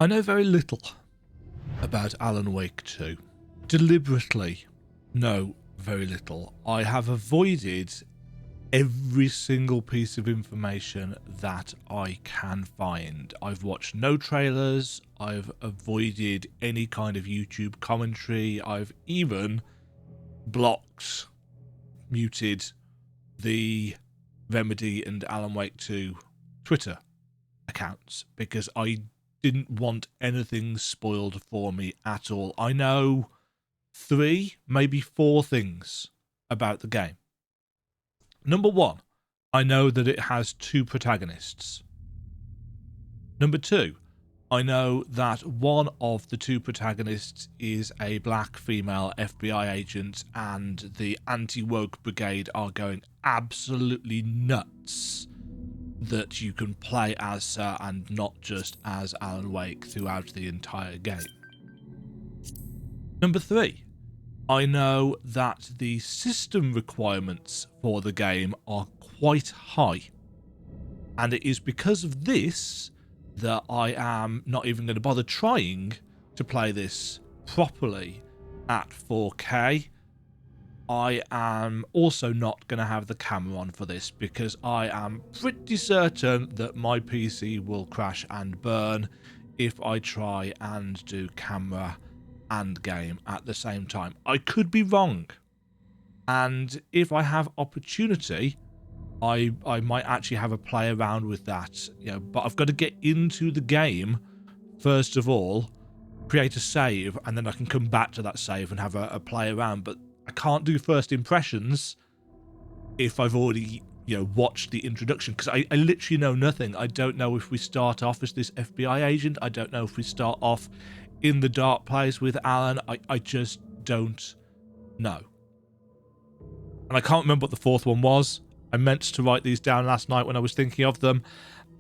I know very little about Alan Wake 2. Deliberately know very little. I have avoided every single piece of information that I can find. I've watched no trailers. I've avoided any kind of YouTube commentary. I've even blocked, muted the Remedy and Alan Wake 2 Twitter accounts because I didn't want anything spoiled for me at all. I know 3, maybe 4 things about the game. Number 1, I know that it has 2 protagonists. Number 2, I know that one of the 2 protagonists is a black female FBI agent and the anti-woke brigade are going absolutely nuts that you can play as her and not just as Alan Wake throughout the entire game. Number 3, I know that the system requirements for the game are quite high, and it is because of this that I am not even going to bother trying to play this properly at 4K. I am also not going to have the camera on for this because I am pretty certain that my PC will crash and burn if I try and do camera and game at the same time. I could be wrong, and if I have opportunity, I might actually have a play around with that, but I've got to get into the game first of all, create a save, and then I can come back to that save and have a play around. But I can't do first impressions if I've already watched the introduction, because I literally know nothing. I don't know if we start off as this FBI agent. I don't know if we start off in the dark place with Alan. I just don't know. And I can't remember what the 4th one was. I meant to write these down last night when I was thinking of them,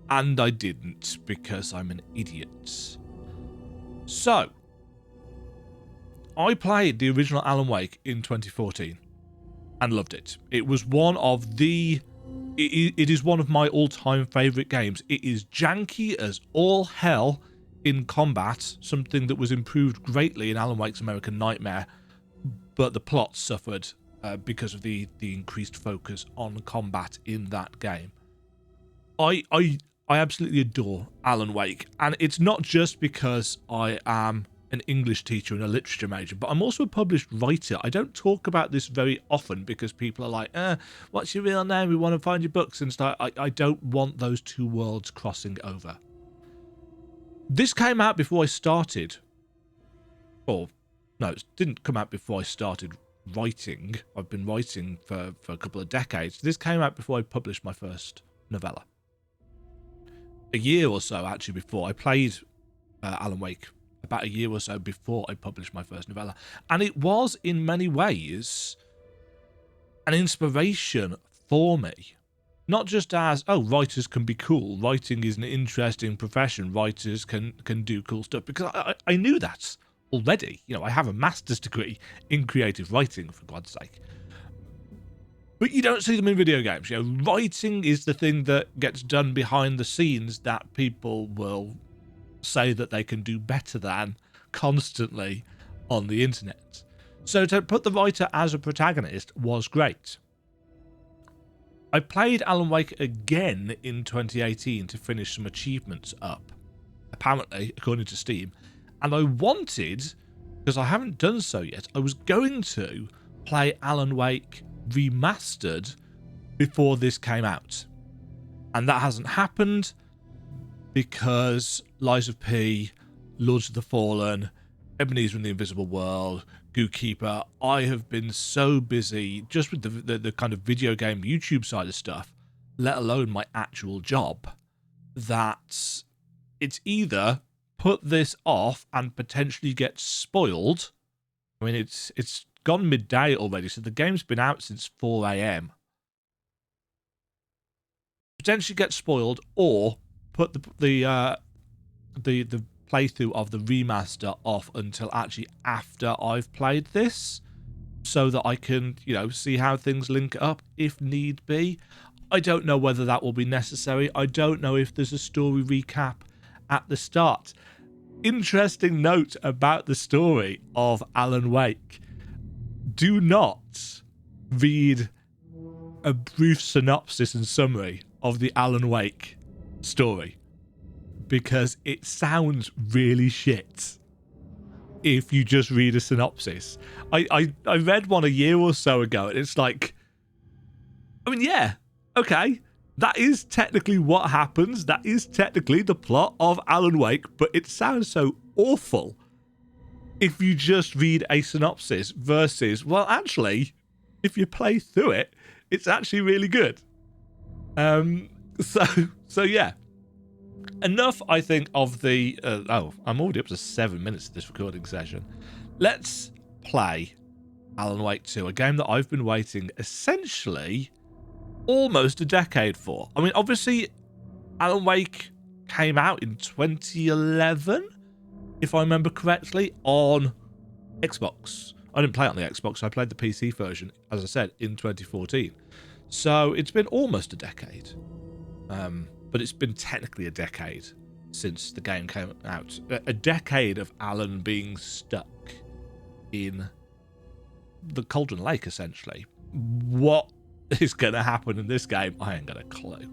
and I didn't because I'm an idiot. So, I played the original Alan Wake in 2014 and loved it. It was one of the... It is one of my all-time favourite games. It is janky as all hell in combat, something that was improved greatly in Alan Wake's American Nightmare, but the plot suffered because of the increased focus on combat in that game. I absolutely adore Alan Wake, and it's not just because I am an English teacher and a literature major, but I'm also a published writer. I don't talk about this very often because people are like, what's your real name? We want to find your books and stuff. I don't want those 2 worlds crossing over. This came out before I started. Or, no, it didn't come out before I started writing. I've been writing for a couple of decades. This came out before I published my first novella. A year or so, actually, before I played Alan Wake. About a year or so before I published my first novella. And it was, in many ways, an inspiration for me. Not just as, oh, writers can be cool. Writing is an interesting profession. Writers can do cool stuff. Because I knew that already. I have a master's degree in creative writing, for God's sake. But you don't see them in video games. Writing is the thing that gets done behind the scenes that people will say that they can do better than constantly on the internet. So to put the writer as a protagonist was great. I played Alan Wake again in 2018 to finish some achievements up, apparently, according to Steam, and I wanted, because I haven't done so yet, I was going to play Alan Wake Remastered before this came out, and that hasn't happened because Lies of P, Lords of the Fallen, Ebenezer and the Invisible World, Goalkeeper, I have been so busy just with the kind of video game YouTube side of stuff, let alone my actual job, that it's either put this off and potentially get spoiled. I mean, it's gone midday already, so the game's been out since 4 a.m. Potentially get spoiled, or put the playthrough of the remaster off until actually after I've played this, so that I can, see how things link up if need be. I don't know whether that will be necessary. I don't know if there's a story recap at the start. Interesting note about the story of Alan Wake. Do not read a brief synopsis and summary of the Alan Wake story, because it sounds really shit if you just read a synopsis. I read one a year or so ago, and it's like, I mean, yeah, okay, that is technically what happens. That is technically the plot of Alan Wake, but it sounds so awful if you just read a synopsis versus, well, actually, if you play through it, it's actually really good. So yeah. Enough, I think, of the... I'm already up to 7 minutes of this recording session. Let's play Alan Wake 2, a game that I've been waiting essentially almost a decade for. I mean, obviously, Alan Wake came out in 2011, if I remember correctly, on Xbox. I didn't play it on the Xbox, I played the PC version, as I said, in 2014. So it's been almost a decade. But it's been technically a decade since the game came out. A decade of Alan being stuck in the Cauldron Lake, essentially. What is going to happen in this game? I ain't got a clue.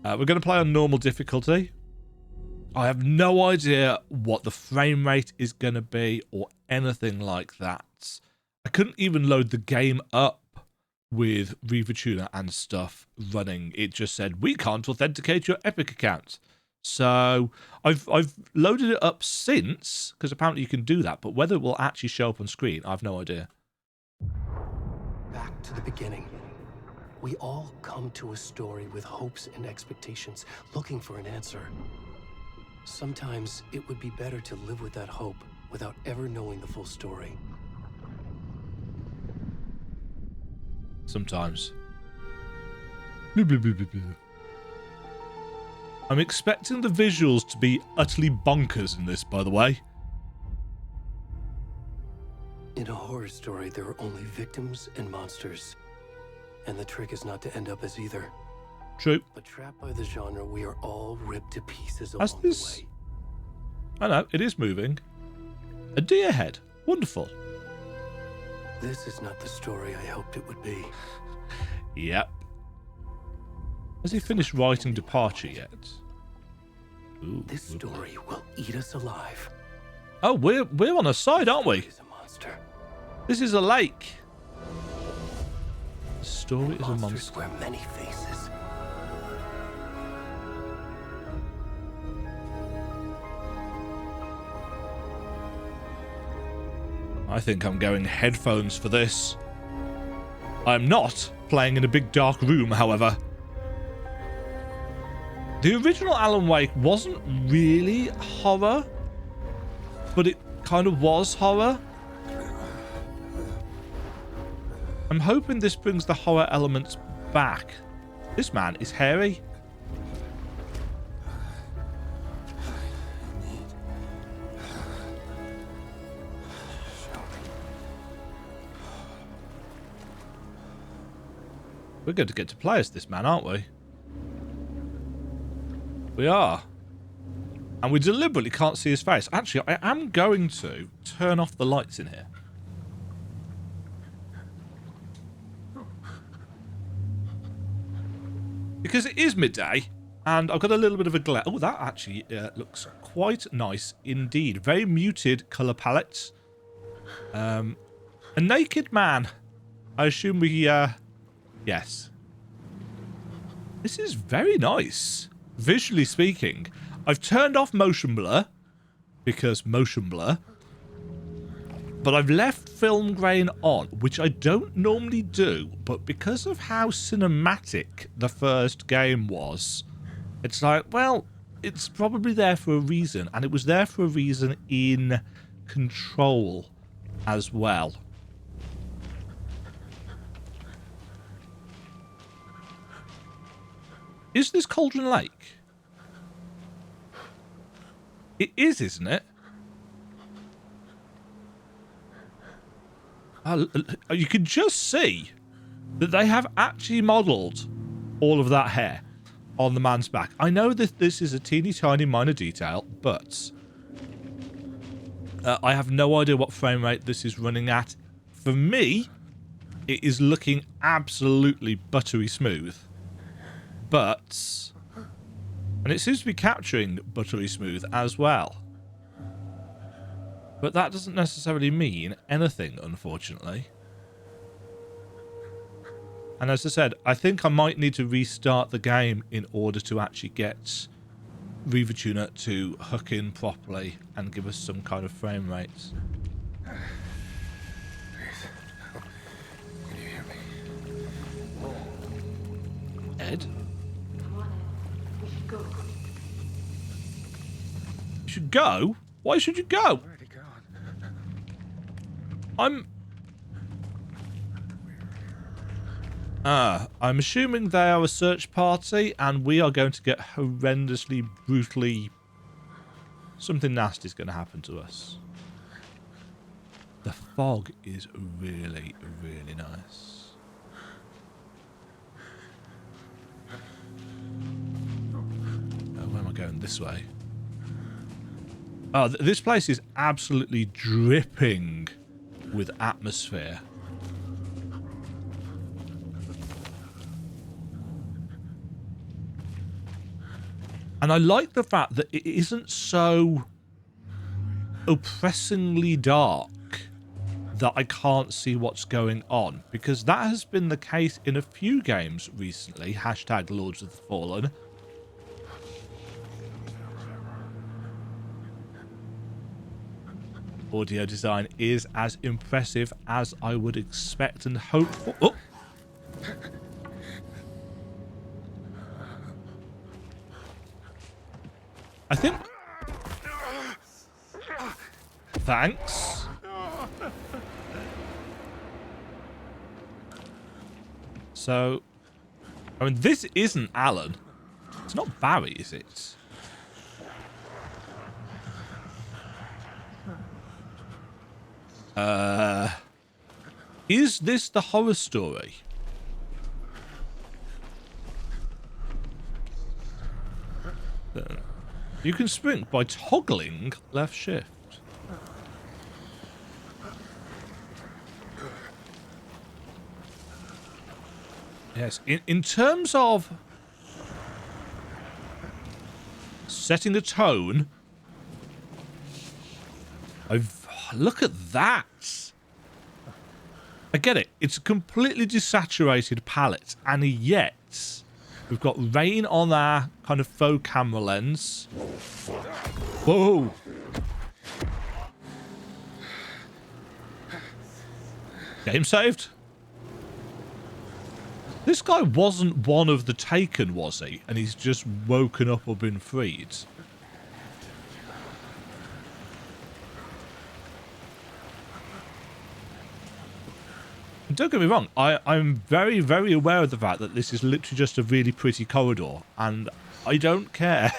We're going to play on normal difficulty. I have no idea what the frame rate is going to be or anything like that. I couldn't even load the game up with Reaver Tuner and stuff running. It just said, we can't authenticate your Epic account. So I've loaded it up since, because apparently you can do that, but whether it will actually show up on screen, I have no idea. Back to the beginning. We all come to a story with hopes and expectations, looking for an answer. Sometimes it would be better to live with that hope without ever knowing the full story. Sometimes. I'm expecting the visuals to be utterly bonkers in this, by the way. In a horror story, there are only victims and monsters. And the trick is not to end up as either. True. But trapped by the genre, we are all ripped to pieces along the way. I know, it is moving. A deer head. Wonderful. This is not the story I hoped it would be. Yep. Has he finished writing Departure yet? Ooh, this story will eat us alive. Oh, we're on a side, aren't we? This is a monster. This is a lake. The story is a monster. Monsters wear many faces. I think I'm going headphones for this. I'm not playing in a big dark room, however. The original Alan Wake wasn't really horror, but it kind of was horror. I'm hoping this brings the horror elements back. This man is hairy. We're going to get to play as this man, aren't we? We are. And we deliberately can't see his face. Actually, I am going to turn off the lights in here. Because it is midday, and I've got a little bit of a glare. Oh, that actually looks quite nice indeed. Very muted colour palette. A naked man. I assume we... Yes. This is very nice, visually speaking. I've turned off motion blur, because motion blur, but I've left film grain on, which I don't normally do, but because of how cinematic the first game was, it's like, well, it's probably there for a reason, and it was there for a reason in Control as well. Is this Cauldron Lake? It is, isn't it? You can just see that they have actually modelled all of that hair. on the man's back. I know that this is a teeny tiny minor detail, but I have no idea what frame rate this is running at. For me, it is looking absolutely buttery smooth. But... and it seems to be capturing buttery smooth as well. But that doesn't necessarily mean anything, unfortunately. And as I said, I think I might need to restart the game in order to actually get ReaverTuner to hook in properly and give us some kind of frame rates. Can you hear me? Ed? Come on, Ed. We should go. You should go? Why should you go? Where'd he go? I'm assuming they are a search party, and we are going to get horrendously, brutally... something nasty is going to happen to us. The fog is really, really nice. Where am I going? This way. Oh, this place is absolutely dripping with atmosphere. And I like the fact that it isn't so oppressingly dark that I can't see what's going on, because that has been the case in a few games recently, hashtag Lords of the Fallen. Audio design is as impressive as I would expect and hope for. Oh! I think... thanks. So... I mean, this isn't Alan. It's not Barry, is it? Is this the horror story? You can sprint by toggling left shift. Yes, in terms of setting a tone, look at that. I get it. It's a completely desaturated palette, and yet we've got rain on our kind of faux camera lens. Whoa. Game saved. This guy wasn't one of the Taken, was he? And he's just woken up or been freed. Don't get me wrong, I'm very, very aware of the fact that this is literally just a really pretty corridor, and I don't care.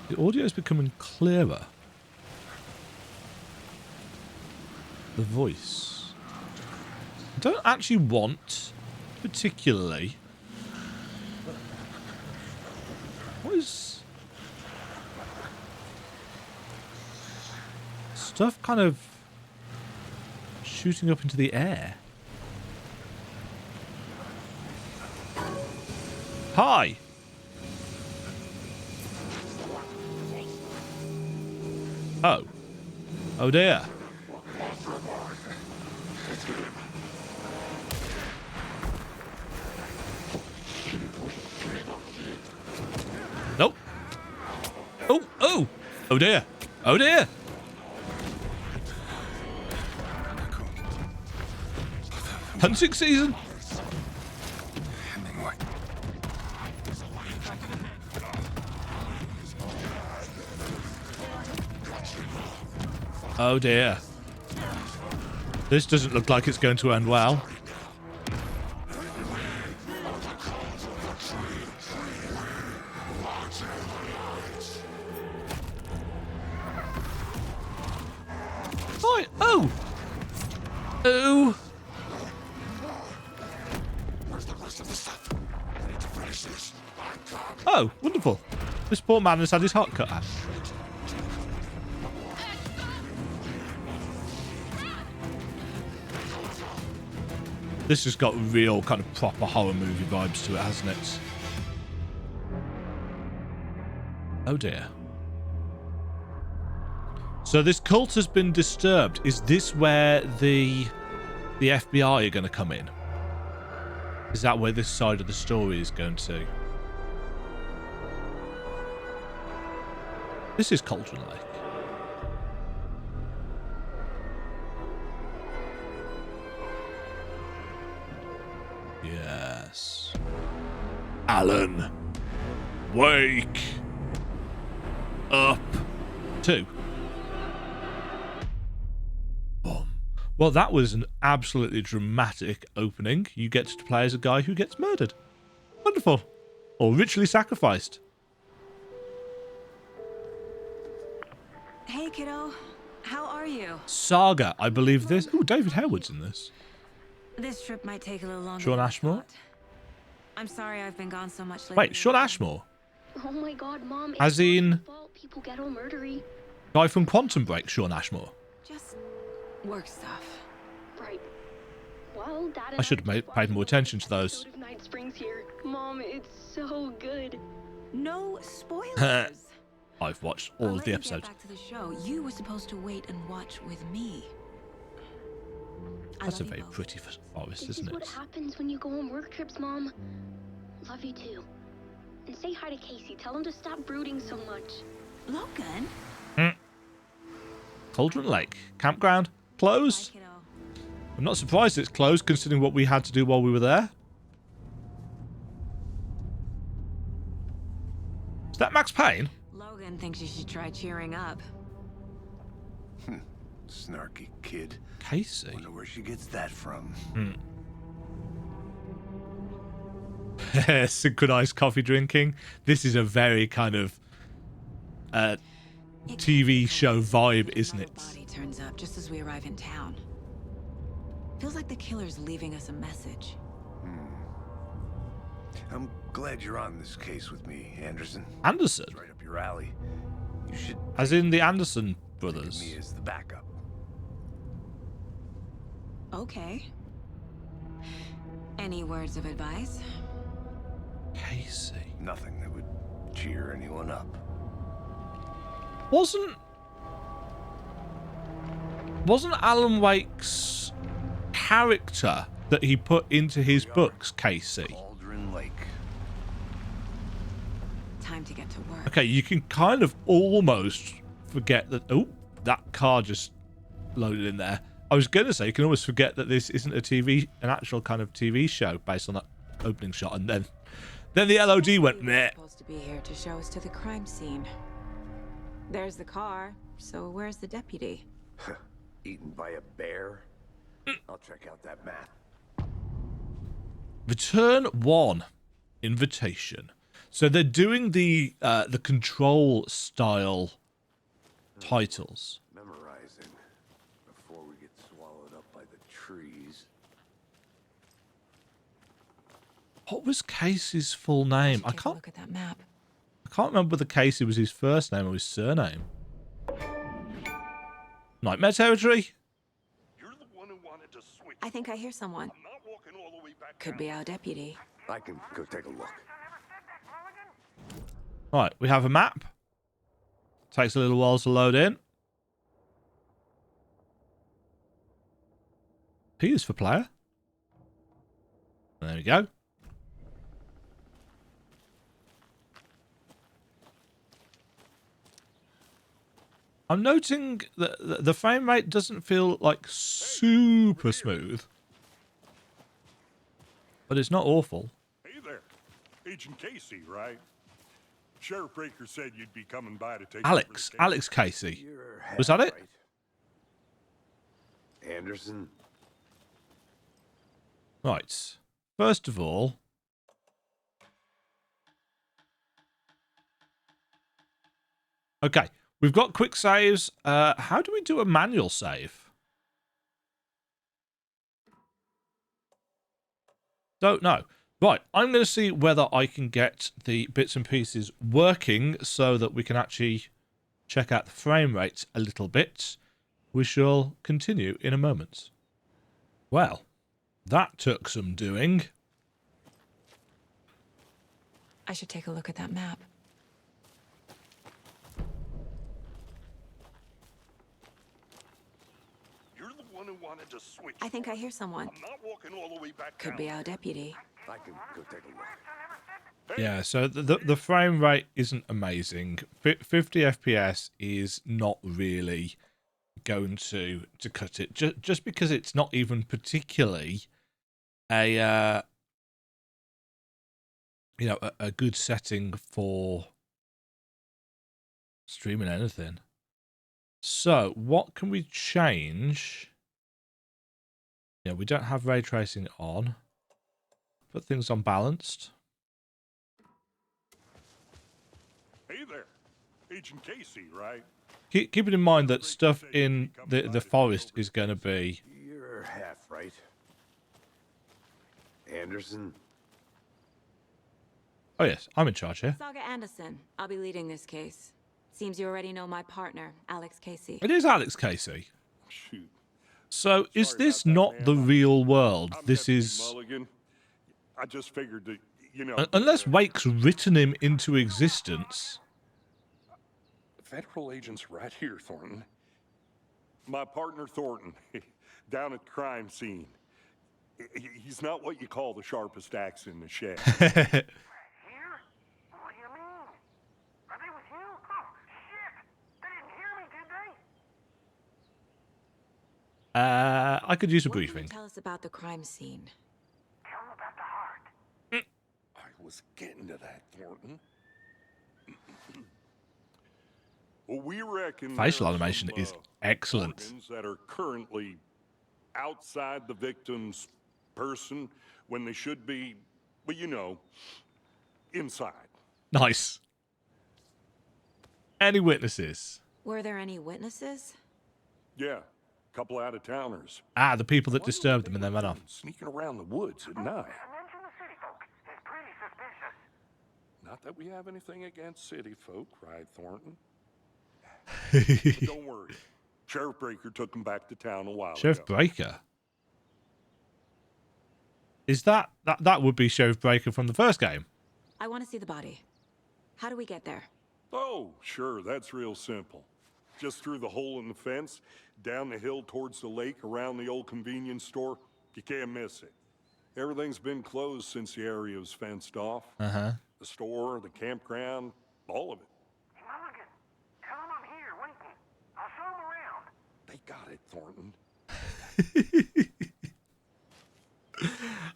The audio is becoming clearer. The voice. I don't actually want, particularly... what is... stuff kind of shooting up into the air. Hi! Oh. Oh dear. Nope. Oh, oh! Oh dear. Oh dear! Hunting season? Oh dear. This doesn't look like it's going to end well. Right. Oh! Ooh. Oh, wonderful. This poor man has had his heart cut out. This has got real kind of proper horror movie vibes to it, hasn't it? Oh dear. So this cult has been disturbed. Is this where the FBI are going to come in? Is that where this side of the story is going to? This is Cauldron Lake. Yes. Alan. Wake. Up. 2. Boom. Well, that was an absolutely dramatic opening. You get to play as a guy who gets murdered. Wonderful. Or ritually sacrificed. Hey, kiddo. How are you? Saga, I believe this. Oh, David Harewood's in this. This trip might take a little longer. Sean than I Ashmore? thought. I'm sorry I've been gone so much lately. Wait, Sean Ashmore? Oh my god, Mom. As in People get all murdery. guy from Quantum Break, Sean Ashmore. Just work stuff. Right. Well, Dad and I should have paid more attention to those. episode of Night Springs here. Mom, it's so good. No spoilers. I've watched I'll all of let the you episodes. Get back to the show. You were supposed to wait and watch with me. That's a I love you very both. pretty forest, This isn't is what it? happens when you go on work trips, Mom. Love you too. And say hi to Casey. Tell him to stop brooding so much. Logan. Cauldron Lake. Campground. Closed. Bye, kiddo. I'm not surprised it's closed considering what we had to do while we were there. Is that Max Payne? Logan thinks you should try cheering up. Snarky kid. Casey. Wonder where she gets that from. Synchronized coffee drinking. This is a very kind of TV show vibe, isn't it? Body turns up just as we arrive in town. Feels like the killer's leaving us a message. I'm glad you're on this case with me, Anderson. Anderson? It's right up your alley. You should As in the Anderson think of brothers. me as the backup. Okay. Any words of advice? Casey. Nothing that would cheer anyone up. Wasn't Alan Wake's character that he put into his books Casey? Cauldron Lake. Time to get to work. Okay, you can kind of almost forget that. Oh, that car just loaded in there. I was going to say you can almost forget that this isn't an actual kind of TV show based on that opening shot, and then the LOD went meh. Supposed to be here to show us to the crime scene. There's the car. So where's the deputy? Eaten by a bear? I'll check out that map. Return 1 invitation. So they're doing the control style titles. Memorizing before we get swallowed up by the trees. What was Casey's full name? I Take a can't look at that map. remember whether Casey was his first name or his surname. Nightmare Territory? You're the one who wanted to switch. I think I hear someone. I'm not walking all the way back Could down. be our deputy. I can go take a look. Right, we have a map. Takes a little while to load in. P is for player. There we go. I'm noting that the frame rate doesn't feel like super smooth. But it's not awful. Hey there. Agent Casey, right? Sheriff Breaker said you'd be coming by to take Alex. over the case. Alex Casey. You're Was that it? right. Anderson? Right. First of all, okay, we've got quick saves. How do we do a manual save? Don't know. Right, I'm going to see whether I can get the bits and pieces working so that we can actually check out the frame rate a little bit. We shall continue in a moment. Well, that took some doing. I should take a look at that map. You're the one who wanted to switch. I think I hear someone. I'm not walking all the way back Could down. be our deputy. I can go take a look. Yeah, so the frame rate isn't amazing. 50 FPS is not really going to cut it. Just because it's not even particularly a a good setting for streaming anything. So what can we change? Yeah, we don't have ray tracing on. Put things on balanced. Hey there, Agent Casey, right? Keeping in mind that stuff in the forest is going to be... You're half right. Anderson? Oh yes, I'm in charge here. Saga Anderson. I'll be leading this case. Seems you already know my partner, Alex Casey. It is Alex Casey. Shoot. So is Sorry this about that, not man. the real world? I'm This Deputy is... Mulligan. I just figured that, you know... Unless Wake's written him into existence. Federal agents right here, Thornton. My partner, Thornton, down at the crime scene. He's not what you call the sharpest axe in the shed. Here? What do you mean? Are they with you? Oh, shit! They didn't hear me, did they? I could use a What can you briefing. tell us about the crime scene? Tell them about the heart. I was getting to that, Thornton. Well, we reckon Facial there are animation some, is excellent. organs that are currently outside the victim's person when they should be, well, you know, inside. Nice. Any witnesses? Were there any witnesses? Yeah, a couple out-of-towners. Ah, the people that disturbed them and then ran off. Sneaking around the woods at night. Mention the city folk. It's pretty suspicious. Not that we have anything against city folk, right, Thornton? But don't worry. Sheriff Breaker took them back to town a while Sheriff ago. Breaker? Is that would be Sheriff Breaker from the first game? I want to see the body. How do we get there? Oh, sure, that's real simple. Just through the hole in the fence, down the hill towards the lake, around the old convenience store. You can't miss it. Everything's been closed since the area was fenced off. Uh-huh. The store, the campground, all of it. Mulligan, tell them I'm here waiting. I'll show them around. They got it, Thornton.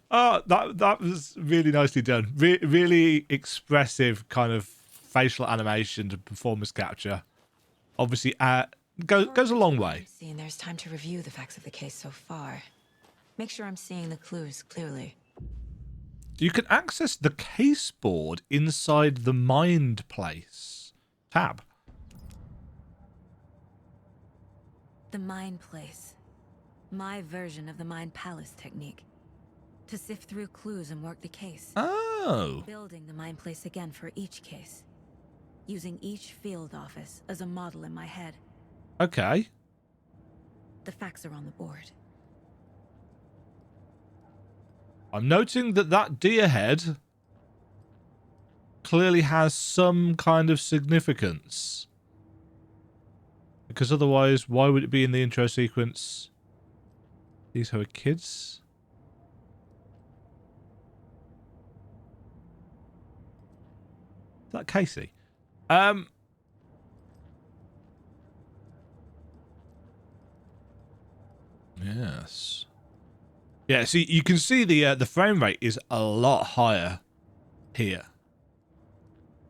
Oh, that was really nicely done. Really expressive kind of facial animation and performance capture. Obviously, goes a long way. Seeing there's time to review the facts of the case so far. Make sure I'm seeing the clues clearly. You can access the case board inside the Mind Place tab. The Mind Place. My version of the Mind Palace technique. To sift through clues and work the case. Oh. Building the Mind Place again for each case. Using each field office as a model in my head. Okay. The facts are on the board. I'm noting that deer head clearly has some kind of significance. Because otherwise, why would it be in the intro sequence? These are kids. Is that Casey? Yes. Yeah, see, you can see the frame rate is a lot higher here.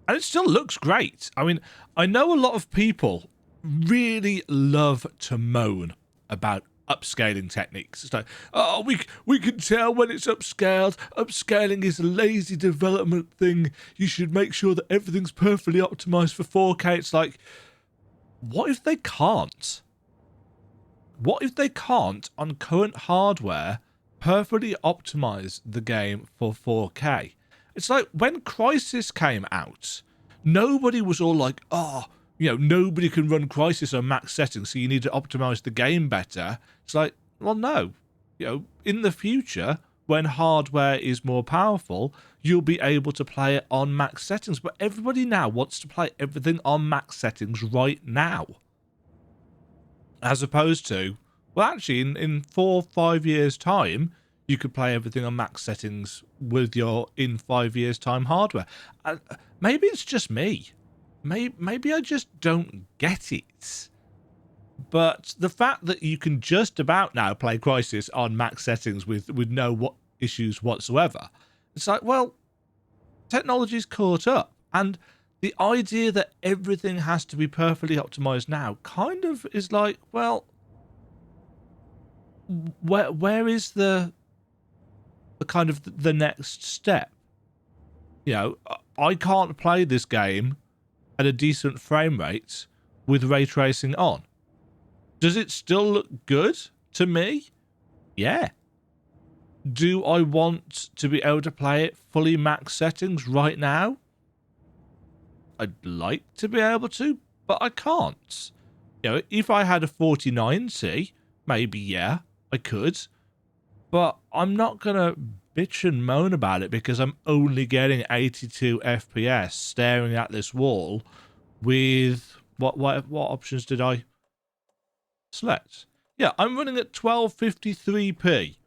And it still looks great. I mean, I know a lot of people really love to moan about upscaling techniques. It's like, oh, we can tell when it's upscaled. Upscaling is a lazy development thing. You should make sure that everything's perfectly optimized for 4K. It's like, what if they can't? What if they can't, on current hardware, perfectly optimize the game for 4K. It's like when Crysis came out, nobody was all like, oh, you know, nobody can run Crysis on max settings, so you need to optimize the game better. It's like, well, no. You know, in the future, when hardware is more powerful, you'll be able to play it on max settings. But everybody now wants to play everything on max settings right now. As opposed to, well, actually, in 4 or 5 years' time, you could play everything on max settings with your in 5 years' time hardware. Maybe it's just me. Maybe I just don't get it. But the fact that you can just about now play Crysis on max settings with no issues whatsoever, it's like, well, technology's caught up. And the idea that everything has to be perfectly optimized now kind of is like, well, where is the kind of the next step? You know, I can't play this game at a decent frame rate with ray tracing on. Does it still look good to me? Yeah. Do I want to be able to play it fully max settings right now? I'd like to be able to, but I can't. You know, if I had a 4090, maybe, yeah, I could. But I'm not going to bitch and moan about it because I'm only getting 82 FPS staring at this wall with... What options did I select? Yeah, I'm running at 1253p.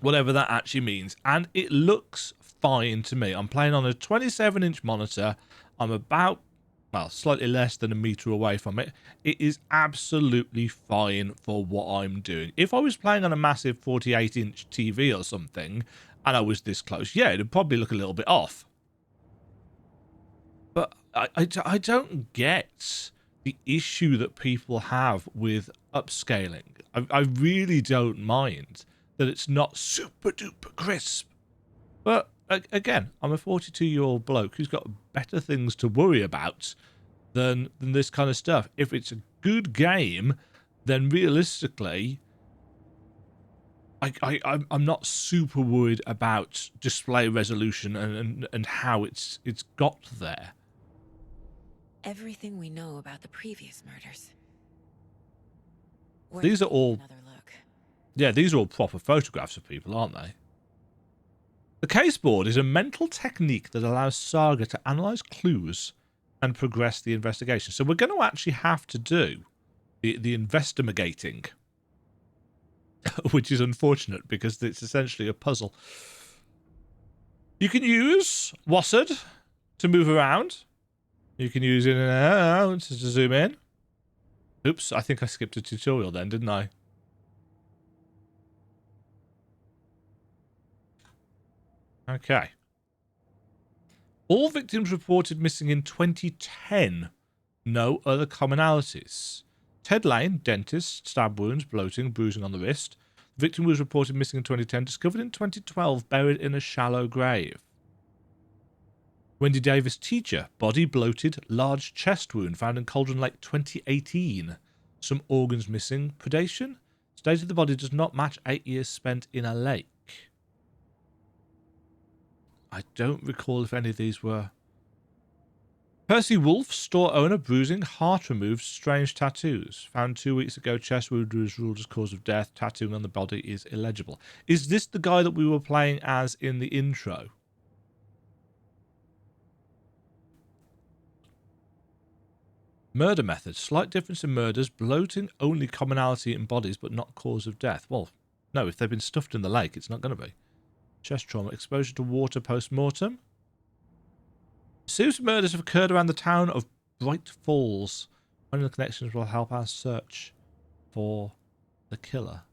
Whatever that actually means. And it looks fine to me. I'm playing on a 27-inch monitor. I'm about, well, slightly less than a meter away from it. It is absolutely fine for what I'm doing. If I was playing on a massive 48-inch TV or something, and I was this close, yeah, it'd probably look a little bit off. But I don't get the issue that people have with upscaling. I really don't mind that it's not super duper crisp. But again, I'm a 42-year-old bloke who's got better things to worry about than this kind of stuff. If it's a good game, then realistically, I'm not super worried about display resolution and how it's got there. Everything we know about the previous murders. These are all... Another look. Yeah, these are all proper photographs of people, aren't they? The case board is a mental technique that allows Saga to analyze clues and progress the investigation. So we're going to actually have to do the investigating, which is unfortunate because it's essentially a puzzle. You can use WASD to move around. You can use in and out to zoom in. Oops, I think I skipped a tutorial then, didn't I? Okay. All victims reported missing in 2010. No other commonalities. Ted Lane, dentist, stab wounds, bloating, bruising on the wrist. The victim was reported missing in 2010, discovered in 2012, buried in a shallow grave. Wendy Davis, teacher, body bloated, large chest wound, found in Cauldron Lake 2018. Some organs missing. Predation? State of the body does not match 8 years spent in a lake. I don't recall if any of these were. Percy Wolf, store owner, bruising, heart removed, strange tattoos. Found 2 weeks ago, chest wound was ruled as cause of death. Tattooing on the body is illegible. Is this the guy that we were playing as in the intro? Murder method. Slight difference in murders. Bloating, only commonality in bodies, but not cause of death. Well, no, if they've been stuffed in the lake, it's not going to be. Chest trauma. Exposure to water post-mortem. Series of murders have occurred around the town of Bright Falls. Finding the connections will help our search for the killer.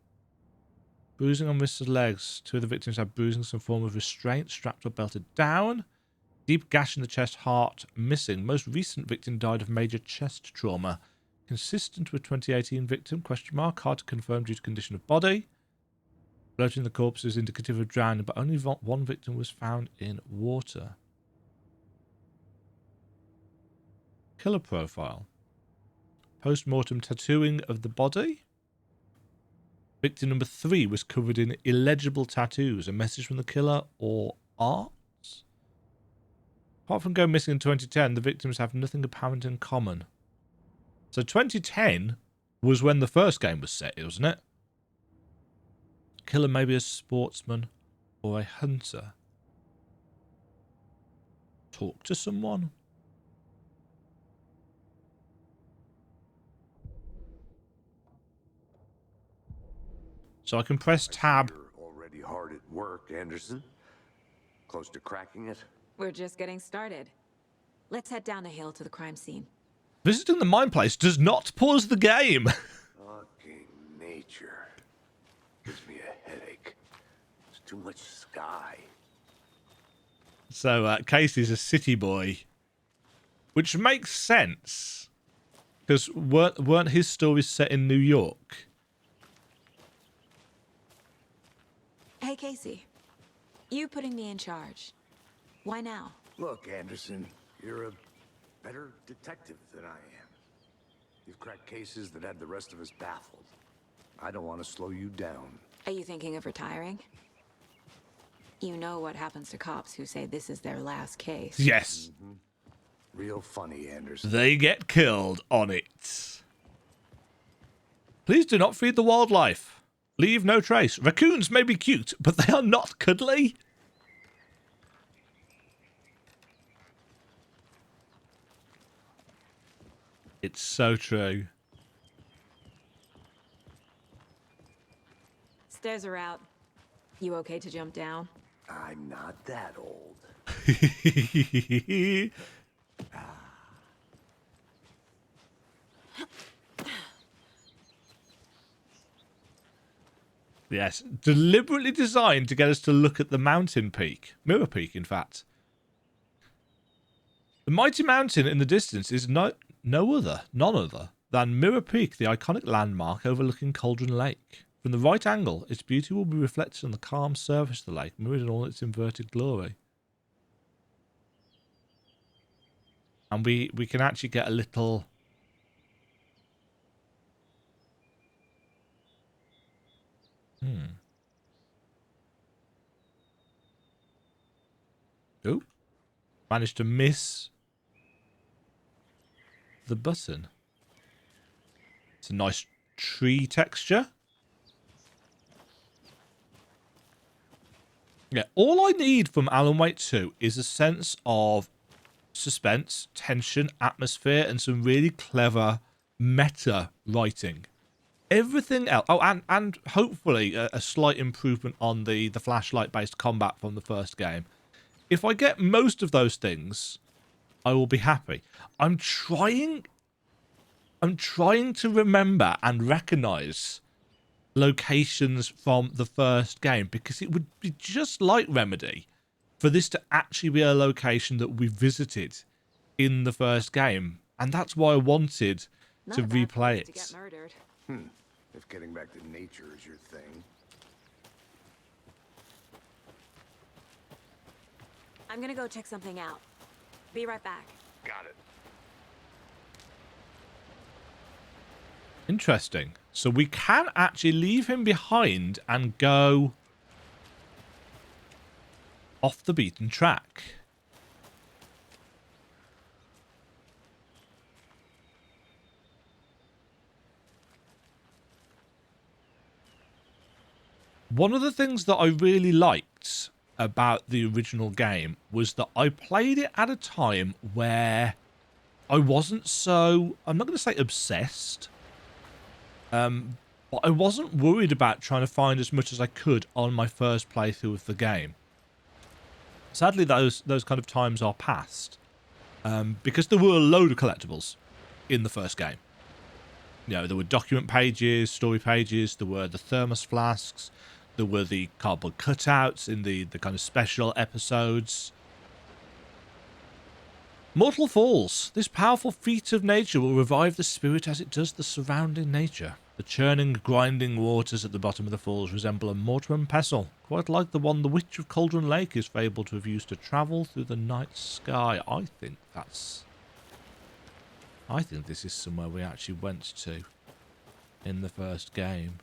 Bruising on wrists and legs. 2 of the victims had bruising, some form of restraint, strapped or belted down. Deep gash in the chest, heart missing. Most recent victim died of major chest trauma. Consistent with 2018 victim, question mark. Hard to confirm due to condition of body. Floating the corpse is indicative of drowning, but only one victim was found in water. Killer profile. Post-mortem tattooing of the body. Victim number 3 was covered in illegible tattoos. A message from the killer or art? Apart from going missing in 2010, the victims have nothing apparent in common. So 2010 was when the first game was set, wasn't it? Killer may be a sportsman or a hunter. Talk to someone? So I can press tab. You're already hard at work, Anderson. Close to cracking it? We're just getting started. Let's head down the hill to the crime scene. Visiting the mine place does not pause the game. Fucking nature. Gives me a headache. There's too much sky. So Casey's a city boy, which makes sense because weren't his stories set in New York? Hey, Casey. You putting me in charge. Why now? Look, Anderson, you're a better detective than I am. You've cracked cases that had the rest of us baffled. I don't want to slow you down. Are you thinking of retiring? You know what happens to cops who say this is their last case. Yes. Real funny, Anderson. They get killed on it. Please do not feed the wildlife. Leave no trace. Raccoons may be cute, but they are not cuddly. It's so true. Stairs are out. You okay to jump down? I'm not that old. Yes, deliberately designed to get us to look at the mountain peak. Mirror Peak, in fact. The mighty mountain in the distance is none other than Mirror Peak, the iconic landmark overlooking Cauldron Lake. From the right angle, its beauty will be reflected on the calm surface of the lake, mirrored in all its inverted glory. And we can actually get a little... Oh, managed to miss the button. It's a nice tree texture. Yeah, all I need from Alan Wake 2 is a sense of suspense, tension, atmosphere, and some really clever meta writing. Everything else... Oh, and hopefully a slight improvement on the flashlight-based combat from the first game. If I get most of those things, I will be happy. I'm trying to remember and recognize locations from the first game, because it would be just like Remedy for this to actually be a location that we visited in the first game, and that's why I wanted to replay it. To get murdered. If getting back to nature is your thing. I'm gonna go check something out. Be right back. Got it. Interesting. So we can actually leave him behind and go off the beaten track. One of the things that I really liked about the original game was that I played it at a time where I wasn't so, I'm not going to say obsessed, but I wasn't worried about trying to find as much as I could on my first playthrough of the game. Sadly, those kind of times are past, because there were a load of collectibles in the first game. You know, there were document pages, story pages, there were the thermos flasks, there were the cardboard cutouts in the kind of special episodes. Mortal Falls. This powerful feat of nature will revive the spirit as it does the surrounding nature. The churning, grinding waters at the bottom of the falls resemble a mortar and pestle, quite like the one the Witch of Cauldron Lake is fabled to have used to travel through the night sky. I think this is somewhere we actually went to in the first game.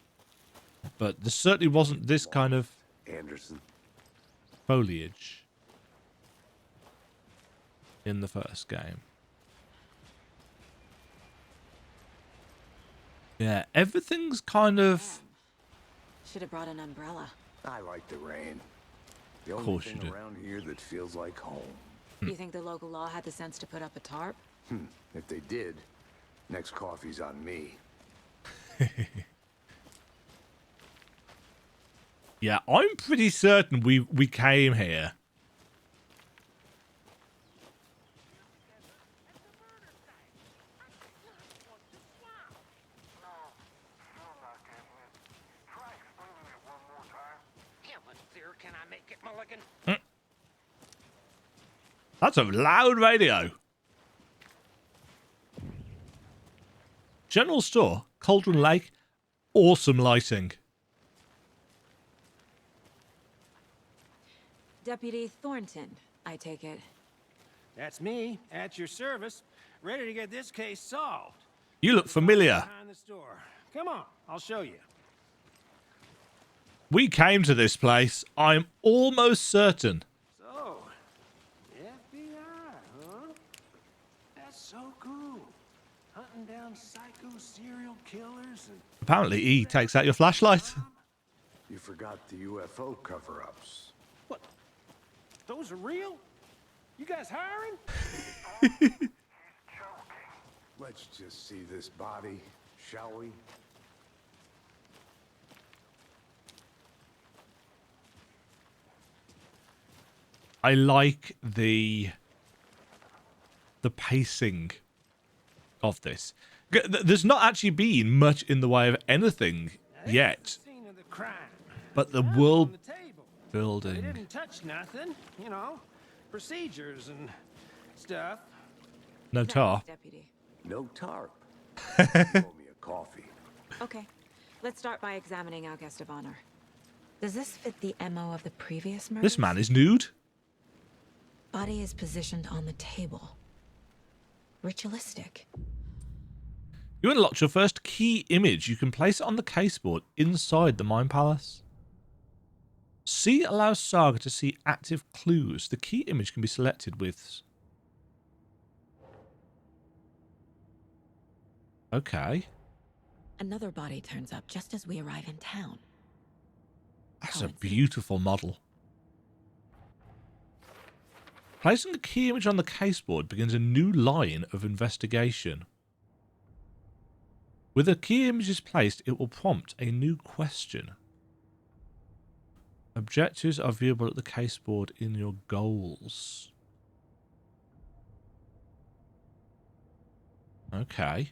But there certainly wasn't this kind of Anderson. foliage in the first game. Yeah, everything's kind of... Should have brought an umbrella. I like the rain. The Of only course you thing do. around here that feels like home. You think the local law had the sense to put up a tarp? If they did, next coffee's on me. Yeah, I'm pretty certain we came here. Try explaining it one more time. How much clearer can I make it, Mulligan? That's a loud radio. General store, Cauldron Lake, awesome lighting. Deputy Thornton, I take it. That's me, at your service, ready to get this case solved. You look familiar. Behind the store. Come on, I'll show you. We came to this place, I'm almost certain. So, FBI, huh? That's so cool. Hunting down psycho serial killers and... Apparently, E takes out your flashlight. You forgot the UFO cover-ups. What? Those are real? You guys hiring? Let's just see this body, shall we? I like the pacing of this. There's not actually been much in the way of anything yet, Scene of the crime. but the Nothing world on the table. They building. didn't touch nothing, you know. Procedures and stuff. No tar. Deputy. No tarp. You owe me a coffee. Okay, let's start by examining our guest of honor. Does this fit the MO of the previous murders? This man is nude. Body is positioned on the table. Ritualistic. You unlocked your first key image. You can place it on the caseboard inside the Mind Palace. C allows Saga to see active clues. The key image can be selected with... Okay. Another body turns up just as we arrive in town. That's a Coincidence. beautiful model. Placing a key image on the caseboard begins a new line of investigation. With a key image placed, it will prompt a new question. Objectives are viewable at the caseboard in your goals. Okay.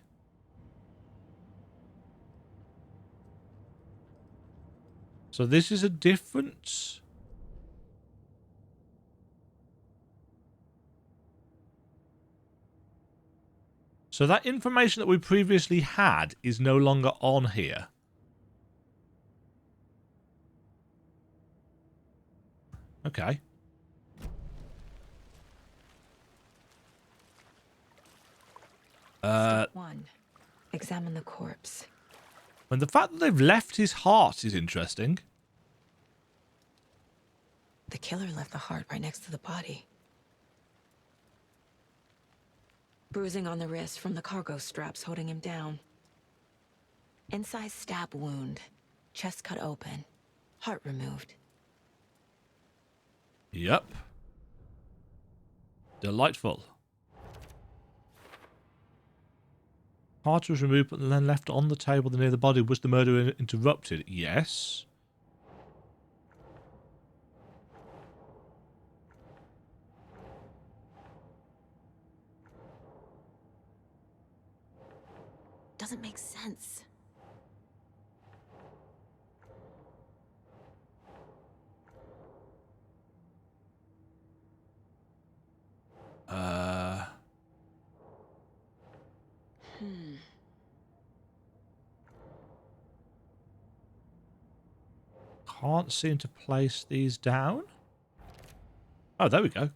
So this is a different... So that information that we previously had is no longer on here. Okay. Step 1. Examine the corpse. And the fact that they've left his heart is interesting. The killer left the heart right next to the body. Bruising on the wrist from the cargo straps holding him down. Incised stab wound. Chest cut open. Heart removed. Yep. Delightful. Heart was removed but then left on the table near the body. Was the murder interrupted? Yes. Doesn't make sense. Can't seem to place these down. Oh, there we go.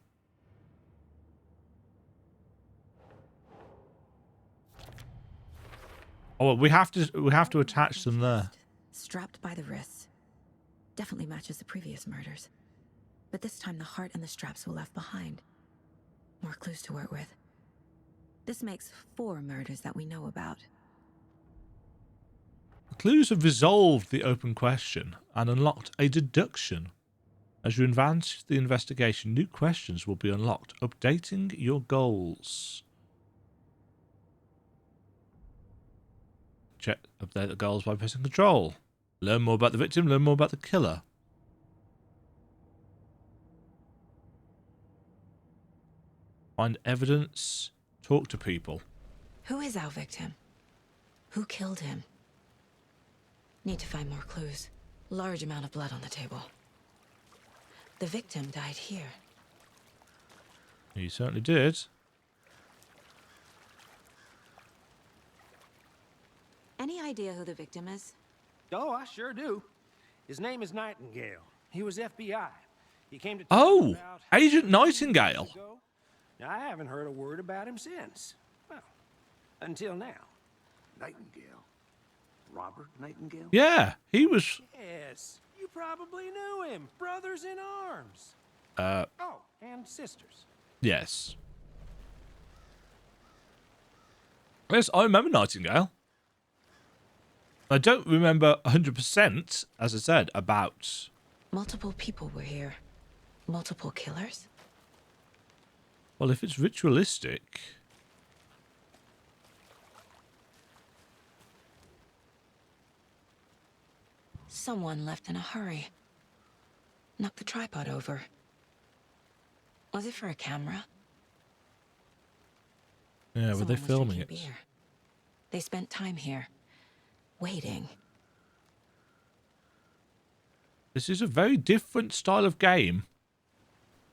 Oh, well, we have to attach them there. strapped by the wrists. Definitely matches the previous murders. But this time the heart and the straps were left behind. More clues to work with. This makes 4 murders that we know about. The clues have resolved the open question and unlocked a deduction. As you advance the investigation, new questions will be unlocked, updating your goals. Check update the goals by pressing Control. Learn more about the victim, learn more about the killer. Find evidence, talk to people. Who is our victim? Who killed him? Need to find more clues. Large amount of blood on the table. The victim died here. He certainly did. Any idea who the victim is? Oh, I sure do. His name is Nightingale. He was FBI. He came to Oh, about Agent 2 Nightingale. years ago. Now, I haven't heard a word about him since. Well, until now. Nightingale? Robert Nightingale? Yeah, he was... Yes, you probably knew him. Brothers in arms. Oh, and sisters. Yes. Yes, I remember Nightingale. I don't remember 100%, as I said, about... Multiple people were here. Multiple killers? Well, if it's ritualistic... Someone left in a hurry. Knocked the tripod over. Was it for a camera? Yeah, were Someone they was filming drinking it? beer. They spent time here. Waiting. This is a very different style of game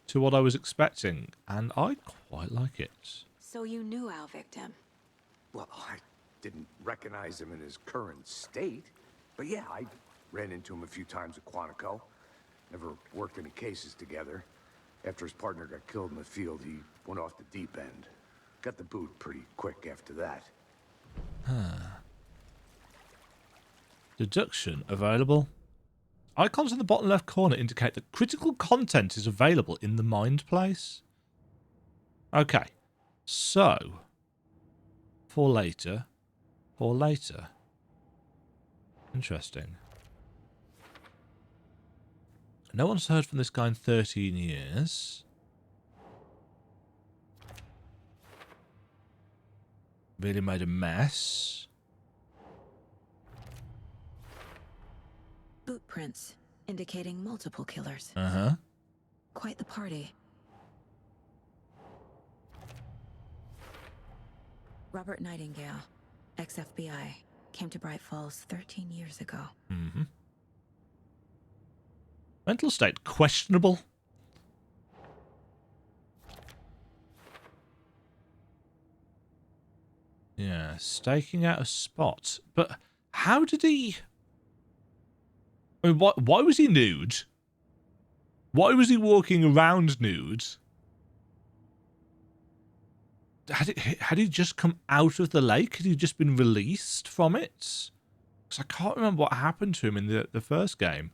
to what I was expecting, and I quite like it. So you knew our victim? Well, I didn't recognize him in his current state. But yeah, I ran into him a few times at Quantico. Never worked any cases together. After his partner got killed in the field, he went off the deep end. Got the boot pretty quick after that. Deduction available. Icons in the bottom left corner indicate that critical content is available in the mind place. Okay, so for later. Interesting. No one's heard from this guy in 13 years. Really made a mess. Boot prints, indicating multiple killers. Uh-huh. Quite the party. Robert Nightingale, ex-FBI, came to Bright Falls 13 years ago. Mm-hmm. Mental state questionable. Yeah, staking out a spot. But how did he... I mean, why was he nude? Why was he walking around nude? Had he just come out of the lake? Had he just been released from it? Because I can't remember what happened to him in the first game.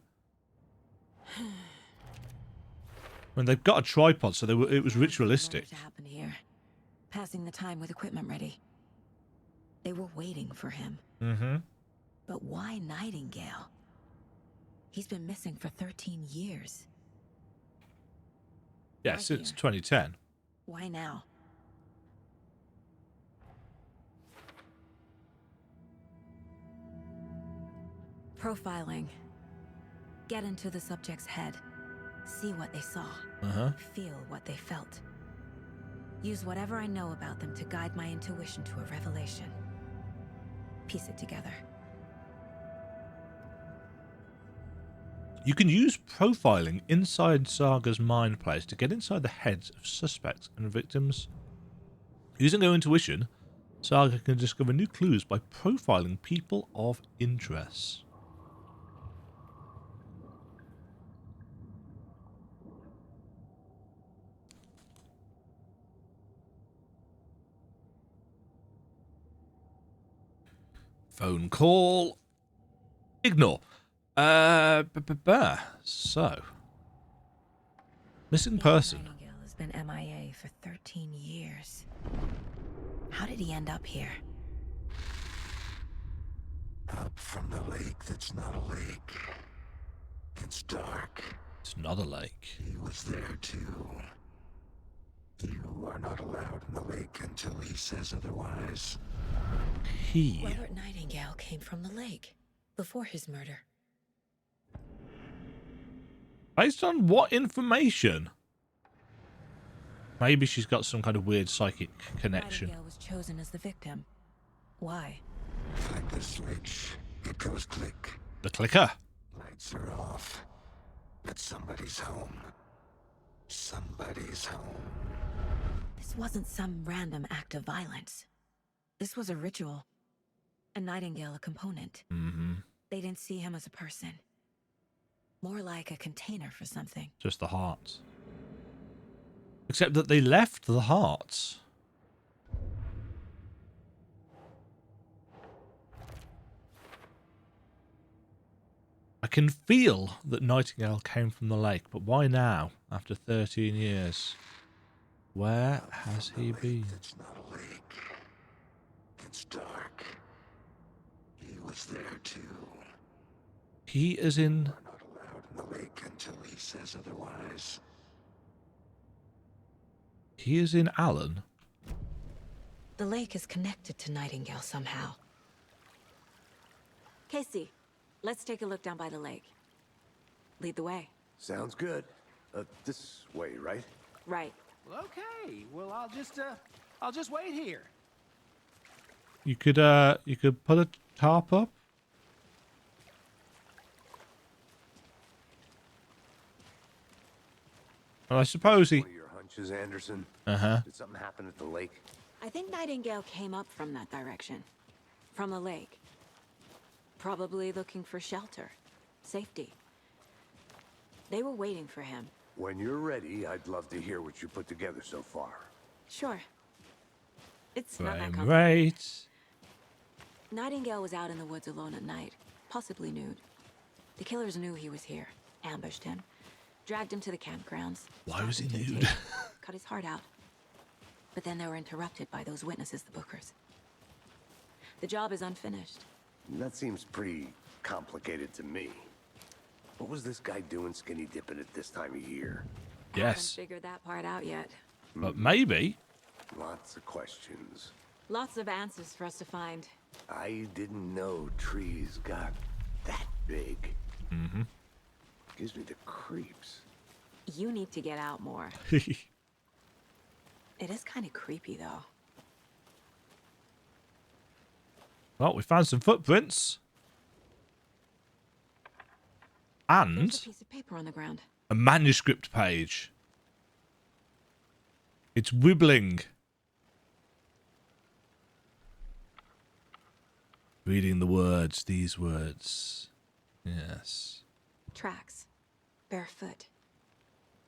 When they've got a tripod, so it was ritualistic. To happen here. Passing the time with equipment ready. They were waiting for him. Mm-hmm. But why Nightingale? He's been missing for 13 years. Yeah, Why since here? 2010. Why now? Profiling. Get into the subject's head. See what they saw. Uh-huh. Feel what they felt. Use whatever I know about them to guide my intuition to a revelation. Piece it together. You can use profiling inside Saga's mind place to get inside the heads of suspects and victims. Using her intuition, Saga can discover new clues by profiling people of interest. Phone call. Ignore. So, missing person. Nightingale has been MIA for 13 years. How did he end up here? Up from the lake that's not a lake. It's dark. It's not a lake. He was there too. You are not allowed in the lake until he says otherwise. Robert Nightingale came from the lake before his murder. Based on what information? Maybe she's got some kind of weird psychic connection. Nightingale was chosen as the victim. Why? Flick the switch. It goes click. The clicker. Lights are off. But somebody's home. Somebody's home. This wasn't some random act of violence. This was a ritual. And Nightingale a component. Mm-hmm. They didn't see him as a person. More like a container for something. Just the hearts. Except that they left the hearts. I can feel that Nightingale came from the lake, but why now, after 13 years? Where has he been? It's not a lake. It's dark. He was there too. He is in... You're not allowed in the lake until he says otherwise. He is in Alan. The lake is connected to Nightingale somehow. Casey, let's take a look down by the lake. Lead the way. Sounds good. This way, right? Right. Well, okay. Well, I'll just wait here. You could put a tarp up. Well, I suppose he... One of your hunches, Anderson? Uh-huh. Did something happen at the lake? I think Nightingale came up from that direction. From the lake. Probably looking for shelter. Safety. They were waiting for him. When you're ready, I'd love to hear what you put together so far. Sure. It's not that Frame complicated. rate. Nightingale was out in the woods alone at night, possibly nude. The killers knew he was here, ambushed him, dragged him to the campgrounds. Why was he strapped him to the nude? table, cut his heart out. But then they were interrupted by those witnesses, the Bookers. The job is unfinished. That seems pretty complicated to me. What was this guy doing skinny dipping at this time of year? Yes. Haven't figured that part out yet. But maybe. Lots of questions. Lots of answers for us to find. I didn't know trees got that big. Mm-hmm. Gives me the creeps. You need to get out more. It is kind of creepy, though. Well, we found some footprints. And There's a piece of paper on the ground. a manuscript page. It's wibbling. Reading the words, these words. Yes. Tracks. Barefoot.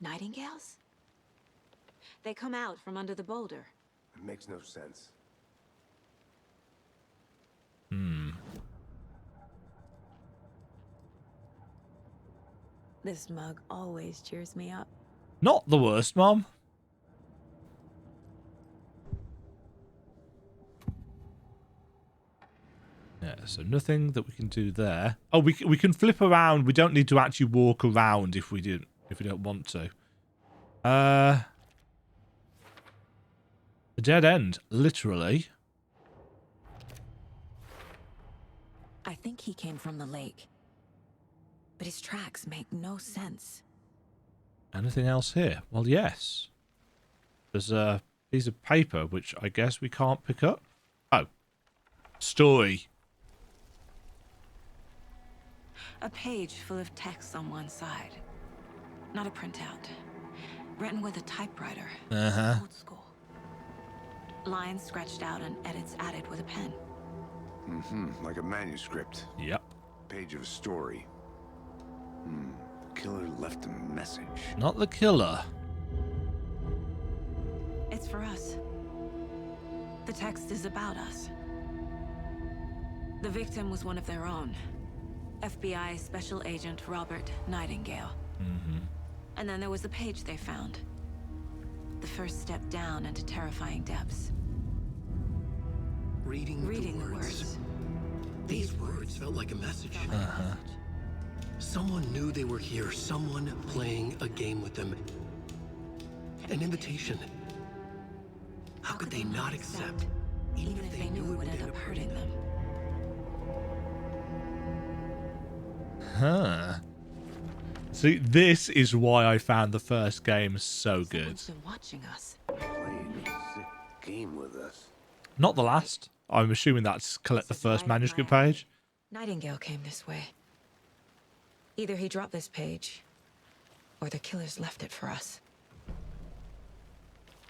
Nightingales? They come out from under the boulder. It makes no sense. This mug always cheers me up. Not the worst, Mom. Yeah, so nothing that we can do there. Oh, we can flip around. We don't need to actually walk around if we don't want to. A dead end, literally. I think he came from the lake. But his tracks make no sense. Anything else here? Well, yes. There's a piece of paper, which I guess we can't pick up. Oh. Story. A page full of text on one side. Not a printout. Written with a typewriter. Uh-huh. Old school. Lines scratched out and edits added with a pen. Mm-hmm. Like a manuscript. Yep. Page of a story. The killer left a message. Not the killer. It's for us. The text is about us. The victim was one of their own. FBI Special Agent Robert Nightingale. And then there was the page they found. The first step down into terrifying depths. Reading the words. These words felt like a message. Someone knew they were here. Someone playing a game with them. An invitation. How could they not accept? Even if they knew it would end up hurting them. Huh. See, this is why I found the first game so good. Someone's been watching us. Playing a sick game with us. Not the last. I'm assuming that's collect the first manuscript page. Nightingale came this way. Either he dropped this page, or the killers left it for us.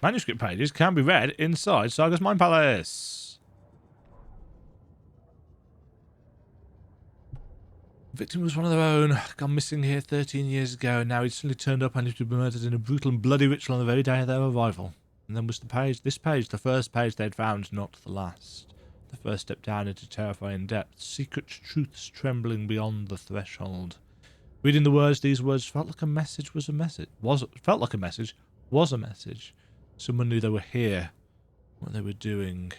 Manuscript pages can be read inside Saga's Mind Palace. Victim was one of their own, gone missing here 13 years ago, and now he'd suddenly turned up and he'd been murdered in a brutal and bloody ritual on the very day of their arrival. And then was the page, this page, the first page they'd found, not the last. The first step down into terrifying depths, secret truths trembling beyond the threshold. Reading the words, these words felt like a message was a message. Felt like a message was a message. Someone knew they were here, what they were doing.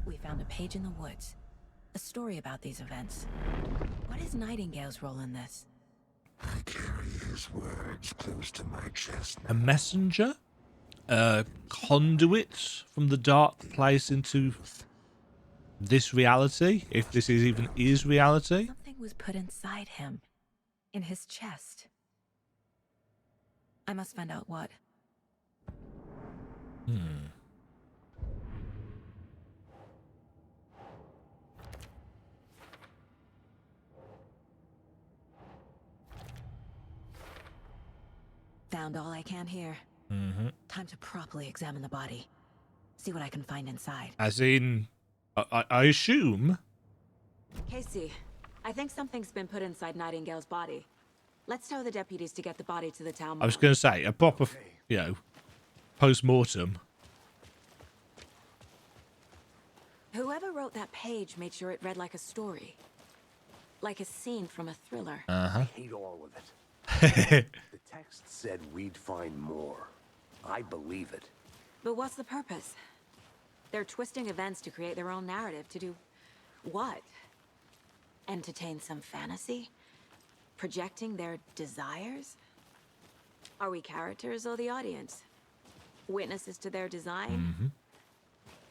We found a page in the woods. A story about these events. What is Nightingale's role in this? I carry his words close to my chest now. A messenger? A conduit from the dark place into this reality? If this is even is reality? Something was put inside him. In his chest. I must find out what. Found all I can here. Time to properly examine the body. See what I can find inside. As in, I assume. Casey, I think something's been put inside Nightingale's body. Let's tell the deputies to get the body to the town. I was going to say, a proper, you know, post-mortem. Whoever wrote that page made sure it read like a story. Like a scene from a thriller. I hate all of it. The text said we'd find more. I believe it. But what's the purpose? They're twisting events to create their own narrative. To do what? Entertain some fantasy? Projecting their desires? Are we characters or the audience? Witnesses to their design?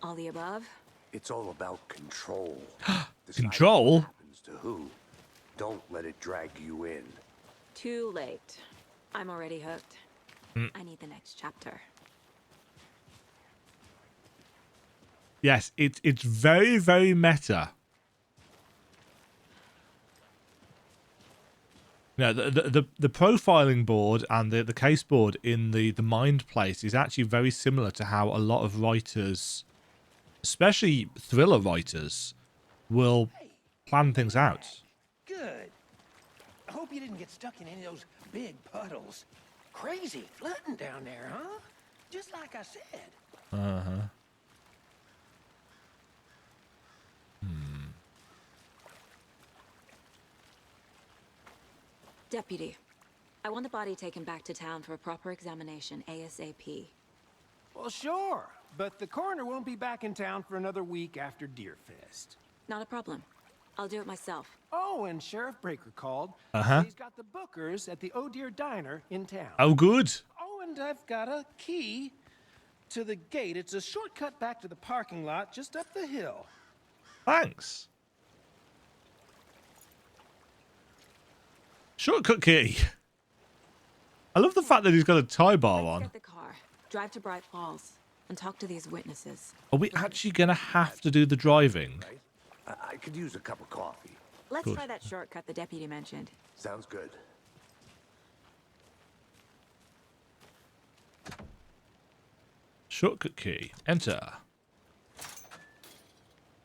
All the above? It's all about control. Control? What happens to who? Don't let it drag you in. Too late. I'm already hooked. I need the next chapter. Yes, it's very, very meta. No, the profiling board and the case board in the mind place is actually very similar to how a lot of writers, especially thriller writers, will plan things out. Good. I hope you didn't get stuck in any of those big puddles. Crazy flooding down there, huh? Just like I said. Deputy, I want the body taken back to town for a proper examination ASAP. Well, sure. But the coroner won't be back in town for another week after Deerfest. Not a problem. I'll do it myself. Oh, and Sheriff Breaker called. He's got the bookers at the Oh Dear Diner in town. Oh, good. Oh, and I've got a key to the gate. It's a shortcut back to the parking lot just up the hill. Thanks. Shortcut key. I love the fact that he's got a tie bar on. Get the car, drive to Bright Falls, and talk to these witnesses. Are we actually going to have to do the driving? I could use a cup of coffee. Let's Good. try that shortcut the deputy mentioned. Sounds good. Shortcut key. Enter.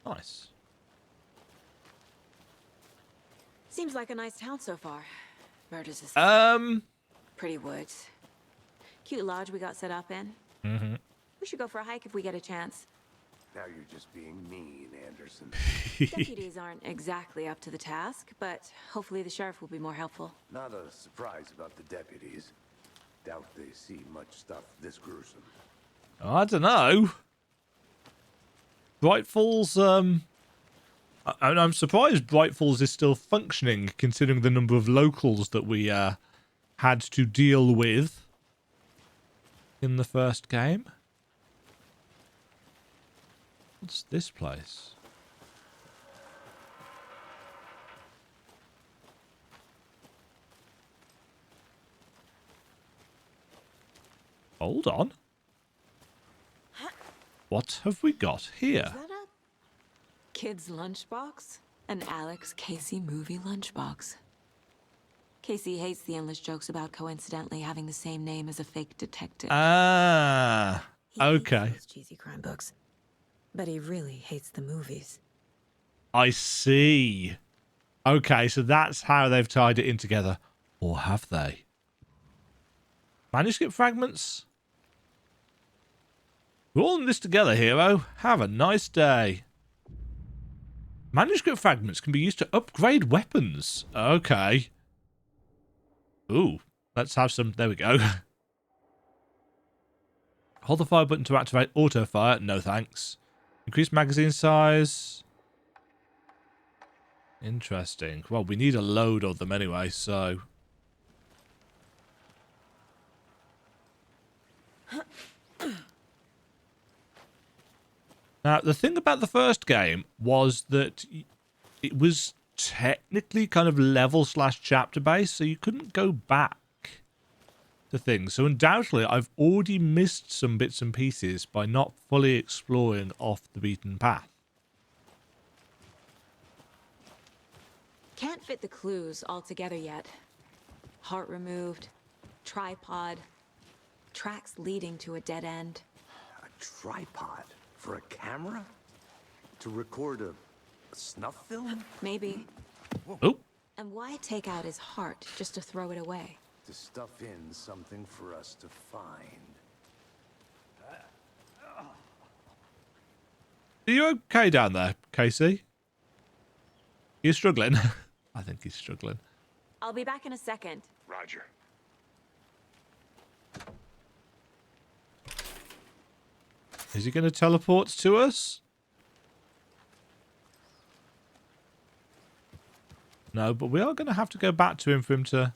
Nice. Seems like a nice town so far. Murders aside. Um. Pretty woods. Cute lodge we got set up in. We should should go for a hike if we get a chance. Now you're just being mean, Anderson. Deputies aren't exactly up to the task, but hopefully the sheriff will be more helpful. Not a surprise about the deputies. Doubt they see much stuff this gruesome. I don't know. Bright Falls, I'm surprised Bright Falls is still functioning, considering the number of locals that we had to deal with in the first game. What's this place? Hold on. What have we got here? Is that a kid's lunchbox? An Alex Casey movie lunchbox. Casey hates the endless jokes about coincidentally having the same name as a fake detective. Ah, okay. He hates those cheesy crime books, but he really hates the movies. I see. Okay, so that's how they've tied it in together. Or have they? Manuscript fragments? We're all in this together, hero. Have a nice day. Manuscript fragments can be used to upgrade weapons. Okay. Ooh, let's have some. There we go. Hold the fire button to activate auto fire. No thanks. Increase magazine size. Interesting. Well, we need a load of them anyway, so. Now, the thing about the first game was that it was technically kind of level/chapter based, so you couldn't go back to things. So undoubtedly, I've already missed some bits and pieces by not fully exploring off the beaten path. Can't fit the clues all together yet. Heart removed, tripod, tracks leading to a dead end. A tripod? For a camera? To record a snuff film? Maybe. Oh. And why take out his heart just to throw it away? To stuff in something for us to find. Are you okay down there, Casey? You struggling? I think he's struggling. I'll be back in a second. Roger. Is he going to teleport to us? No, but we are going to have to go back to him for him to...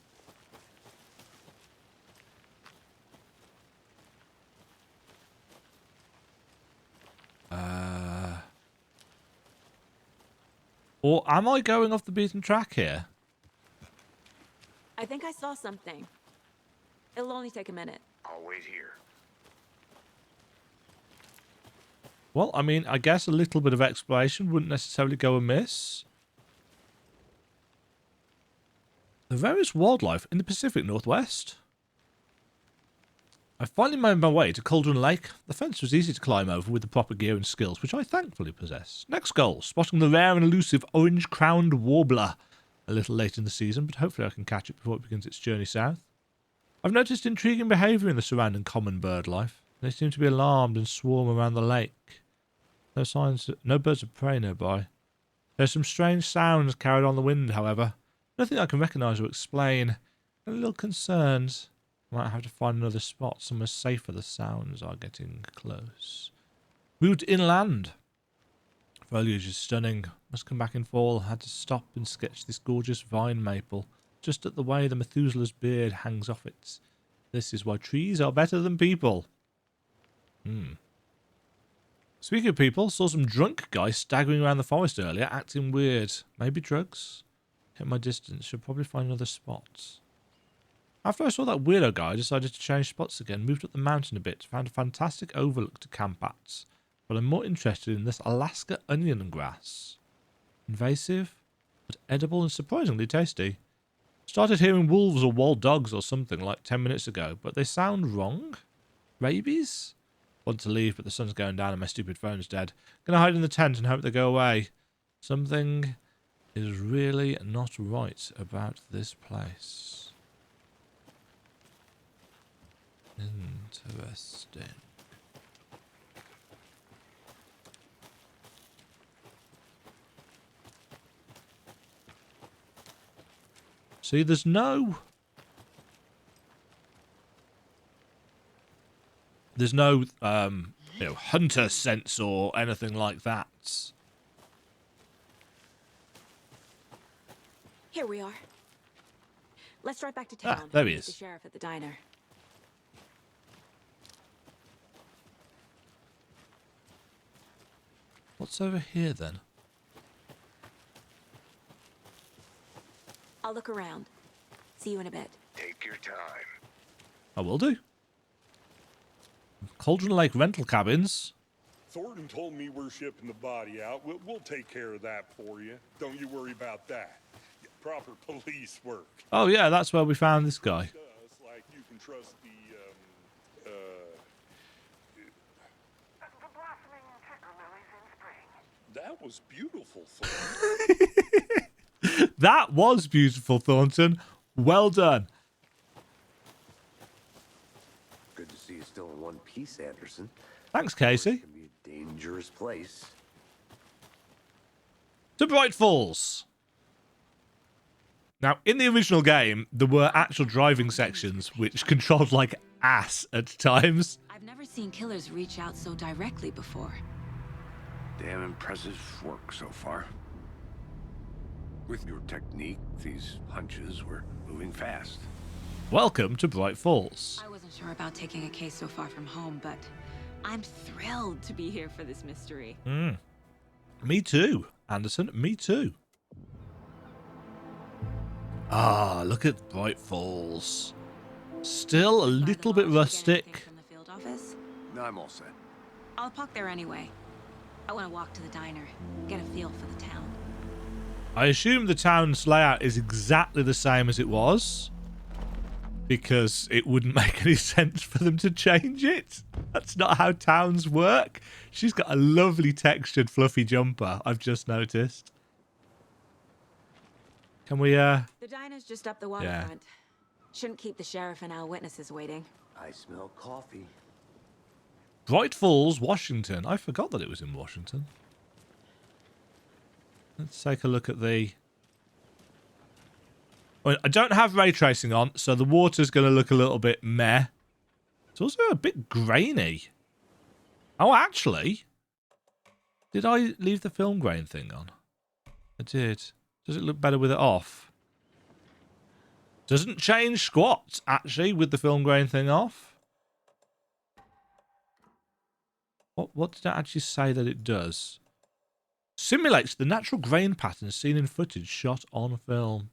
Or am I going off the beaten track here? I think I saw something. It'll only take a minute. I'll wait here. Well, I mean, I guess a little bit of exploration wouldn't necessarily go amiss. The various wildlife in the Pacific Northwest. I finally made my way to Cauldron Lake. The fence was easy to climb over with the proper gear and skills, which I thankfully possess. Next goal, spotting the rare and elusive orange-crowned warbler. A little late in the season, but hopefully I can catch it before it begins its journey south. I've noticed intriguing behaviour in the surrounding common bird life. They seem to be alarmed and swarm around the lake. No signs, no birds of prey nearby. There's some strange sounds carried on the wind, however. Nothing I can recognise or explain. I'm a little concerned. Might have to find another spot somewhere safer. The sounds are getting close. Moved inland. Foliage is stunning. Must come back in fall. Had to stop and sketch this gorgeous vine maple. Just at the way the Methuselah's beard hangs off it. This is why trees are better than people. Speaking of people, saw some drunk guy staggering around the forest earlier, acting weird. Maybe drugs? Hit my distance. Should probably find another spot. After I saw that weirdo guy, I decided to change spots again, moved up the mountain a bit, found a fantastic overlook to camp at. But I'm more interested in this Alaska onion grass. Invasive, but edible and surprisingly tasty. Started hearing wolves or wild dogs or something like 10 minutes ago, but they sound wrong? Rabies? Want to leave, but the sun's going down and my stupid phone's dead. Gonna hide in the tent and hope they go away. Something is really not right about this place. Interesting. See, there's no... There's no, hunter sense or anything like that. Here we are. Let's drive back to town. There he Meet is. the sheriff at the diner. What's over here, then? I'll look around. See you in a bit. Take your time. I will do. Cauldron Lake rental cabins. Thornton told me we're shipping the body out. We'll take care of that for you. Don't you worry about that. Proper police work. Oh, yeah, that's where we found this guy. Does, like you can trust the blossoming tiger lilies in spring. That was beautiful, Thornton. That was beautiful, Thornton. Well done. Good to see you still in one piece, Anderson. Thanks, Casey. It can be a dangerous place. To Bright Falls. Now, in the original game, there were actual driving sections which controlled like ass at times. I've never seen killers reach out so directly before. Damn impressive work so far. With your technique, these hunches were moving fast. Welcome to Bright Falls. I wasn't sure about taking a case so far from home, but I'm thrilled to be here for this mystery. Me too, Anderson. Me too. Ah, look at Bright Falls. Still a little bit rustic. From the field office? No, I'm all set. I'll park there anyway. I want to walk to the diner, get a feel for the town. I assume the town's layout is exactly the same as it was, because it wouldn't make any sense for them to change it. That's not how towns work. She's got a lovely textured fluffy jumper, I've just noticed. Can we, The diner's just up the Yeah. waterfront. Shouldn't keep the sheriff and our witnesses waiting. I smell coffee. Bright Falls, Washington. I forgot that it was in Washington. Let's take a look at the... I don't have ray tracing on, so the water's going to look a little bit meh. It's also a bit grainy. Oh, actually, did I leave the film grain thing on? I did. Does it look better with it off? Doesn't change squat, actually, with the film grain thing off. What did I actually say that it does? Simulates the natural grain patterns seen in footage shot on film.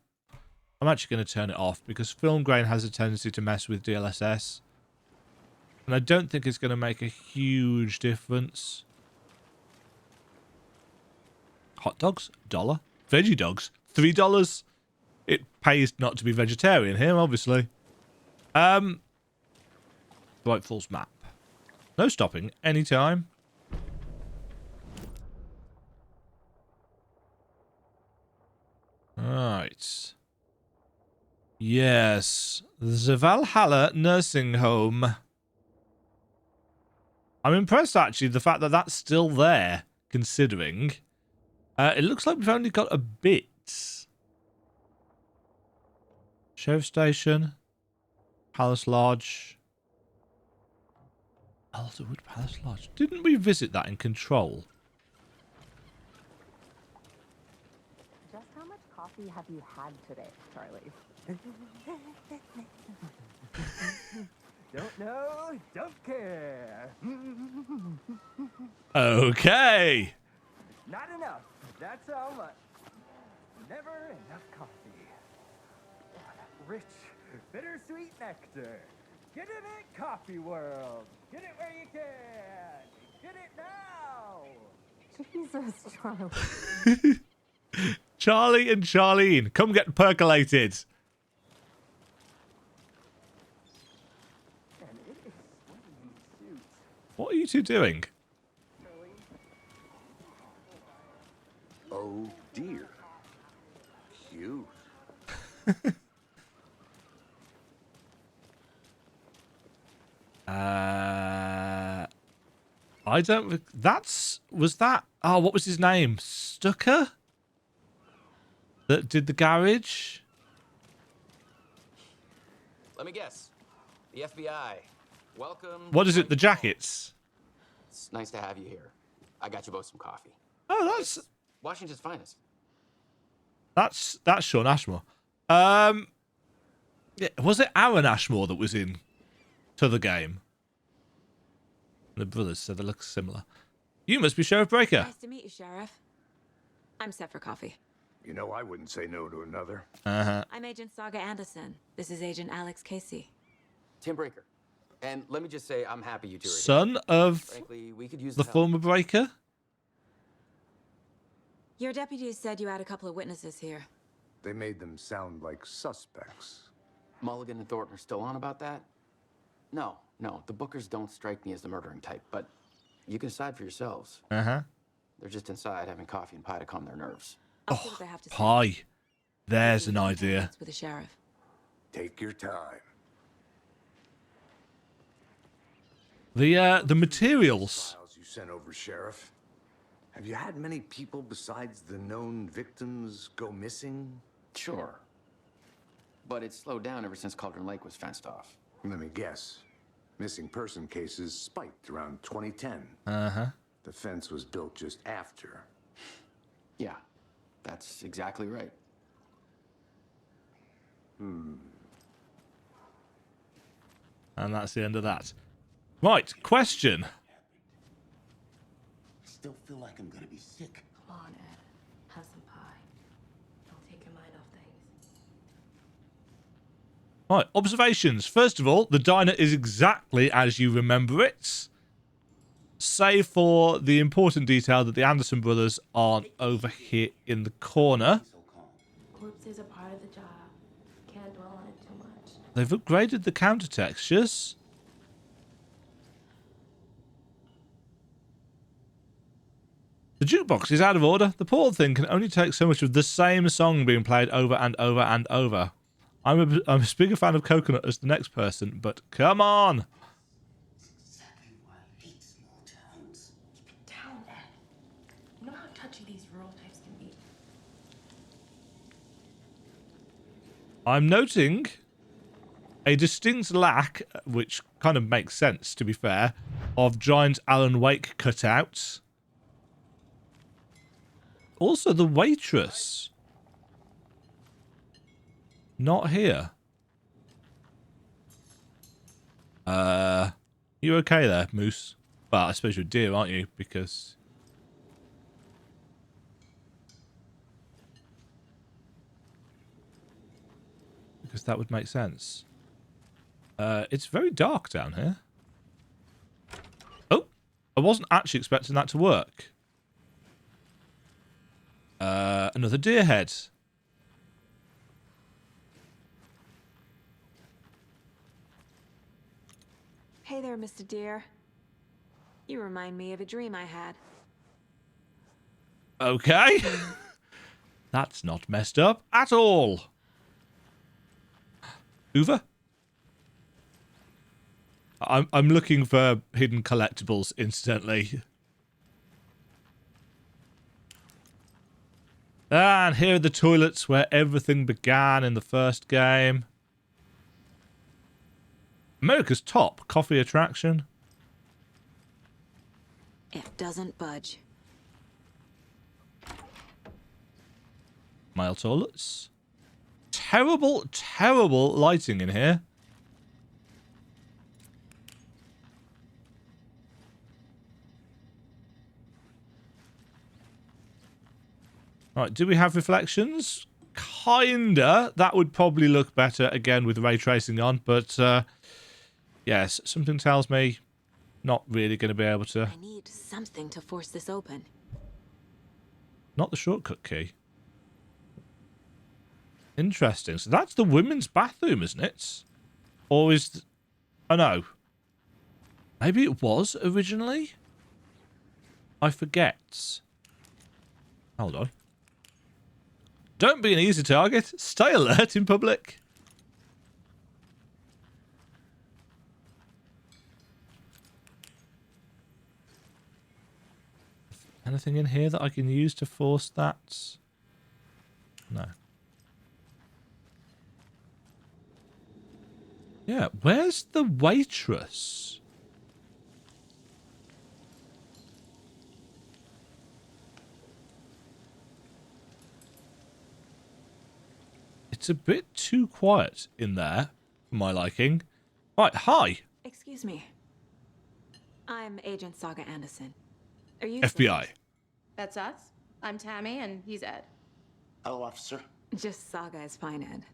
I'm actually going to turn it off because film grain has a tendency to mess with DLSS. And I don't think it's going to make a huge difference. Hot dogs, $1. Veggie dogs, $3. It pays not to be vegetarian here, obviously. Bright Falls map. No stopping, anytime. Right. Yes, the Valhalla Nursing Home. I'm impressed, actually, the fact that that's still there, considering. It looks like we've only got a bit. Sheriff Station. Palace Lodge. Alderwood Palace Lodge. Didn't we visit that in Control? Just how much coffee have you had today, Charlie? Don't know, don't care. Okay. Not enough. That's how much. Never enough coffee. Rich, bittersweet nectar. Get in it, Coffee World. Get it where you can. Get it now. Jesus, Charlie. Charlie and Charlene, come get percolated. What are you two doing? Oh dear. Cute. I don't... Was that... Oh, what was his name? Stucker? That did the garage? Let me guess. The FBI. Welcome. What is it? The jackets? It's nice to have you here. I got you both some coffee. Oh, that's It's Washington's finest. that's Sean Ashmore. Yeah, was it Aaron Ashmore that was in to the game? The brothers said they look similar. You must be Sheriff Breaker. Nice to meet you, Sheriff. I'm set for coffee. You know, I wouldn't say no to another. I'm Agent Saga Anderson. This is Agent Alex Casey. Tim Breaker. And let me just say, I'm happy you two are here. Son of Frankly, we could use the help. former Breaker. Your deputies said you had a couple of witnesses here. They made them sound like suspects. Mulligan and Thornton are still on about that? No, the Bookers don't strike me as the murdering type, but you can decide for yourselves. They're just inside having coffee and pie to calm their nerves. I'll see what they have to say. Pie. There's an idea. With the sheriff. Take your time. The materials. Files you sent over, Sheriff. Have you had many people besides the known victims go missing? Sure. But it's slowed down ever since Cauldron Lake was fenced off. Let me guess. Missing person cases spiked around 2010. The fence was built just after. Yeah, that's exactly right. And that's the end of that. Right, question. I still feel like I'm gonna be sick. Come on, Ed. Have some pie. Don't take your mind off things. Right, observations. First of all, the diner is exactly as you remember it. Save for the important detail that the Anderson brothers aren't over here in the corner. Corpses are part of the job. Can't dwell on it too much. They've upgraded the counter textures. The jukebox is out of order. The poor thing can only take so much of the same song being played over and over and over. I'm as big a fan of Coconut as the next person, but come on! Exactly why I hate small towns. Keep it down, Ed. You know how touchy these rural types can be. I'm noting a distinct lack, which kind of makes sense, to be fair, of giant Alan Wake cutouts. Also, the waitress. Not here. You okay there, Moose? Well, I suppose you're a deer, aren't you? Because that would make sense. It's very dark down here. Oh, I wasn't actually expecting that to work. Another deer head. Hey there, Mr. Deer. You remind me of a dream I had. Okay. That's not messed up at all. Hoover? I'm looking for hidden collectibles instantly. And here are the toilets where everything began in the first game. America's top coffee attraction. It doesn't budge. Male toilets. Terrible, terrible lighting in here. Right, do we have reflections? Kinda. That would probably look better, again, with ray tracing on. But, yes, something tells me not really going to be able to. I need something to force this open. Not the shortcut key. Interesting. So that's the women's bathroom, isn't it? Or is... Oh, no. Maybe it was originally? I forget. Hold on. Don't be an easy target. Stay alert in public. Anything in here that I can use to force that? No. Yeah, where's the waitress? It's a bit too quiet in there, for my liking. Right, hi. Excuse me. I'm Agent Saga Anderson. Are you FBI. That's us. I'm Tammy, and he's Ed. Hello, officer. Just Saga is fine, Ed.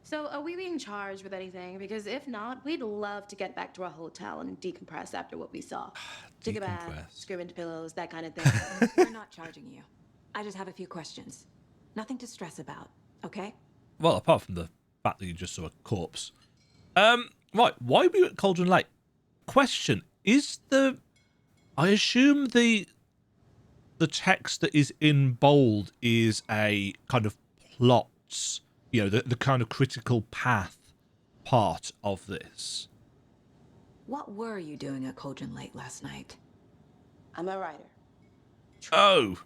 So, are we being charged with anything? Because if not, we'd love to get back to our hotel and decompress after what we saw. Take a bath, scream into pillows, that kind of thing. We're not charging you. I just have a few questions. Nothing to stress about, okay? Well, apart from the fact that you just saw a corpse. Right, why were you at Cauldron Lake? Question, is the... I assume the text that is in bold is a kind of plot, you know, the kind of critical path part of this. What were you doing at Cauldron Lake last night? I'm a writer. Oh.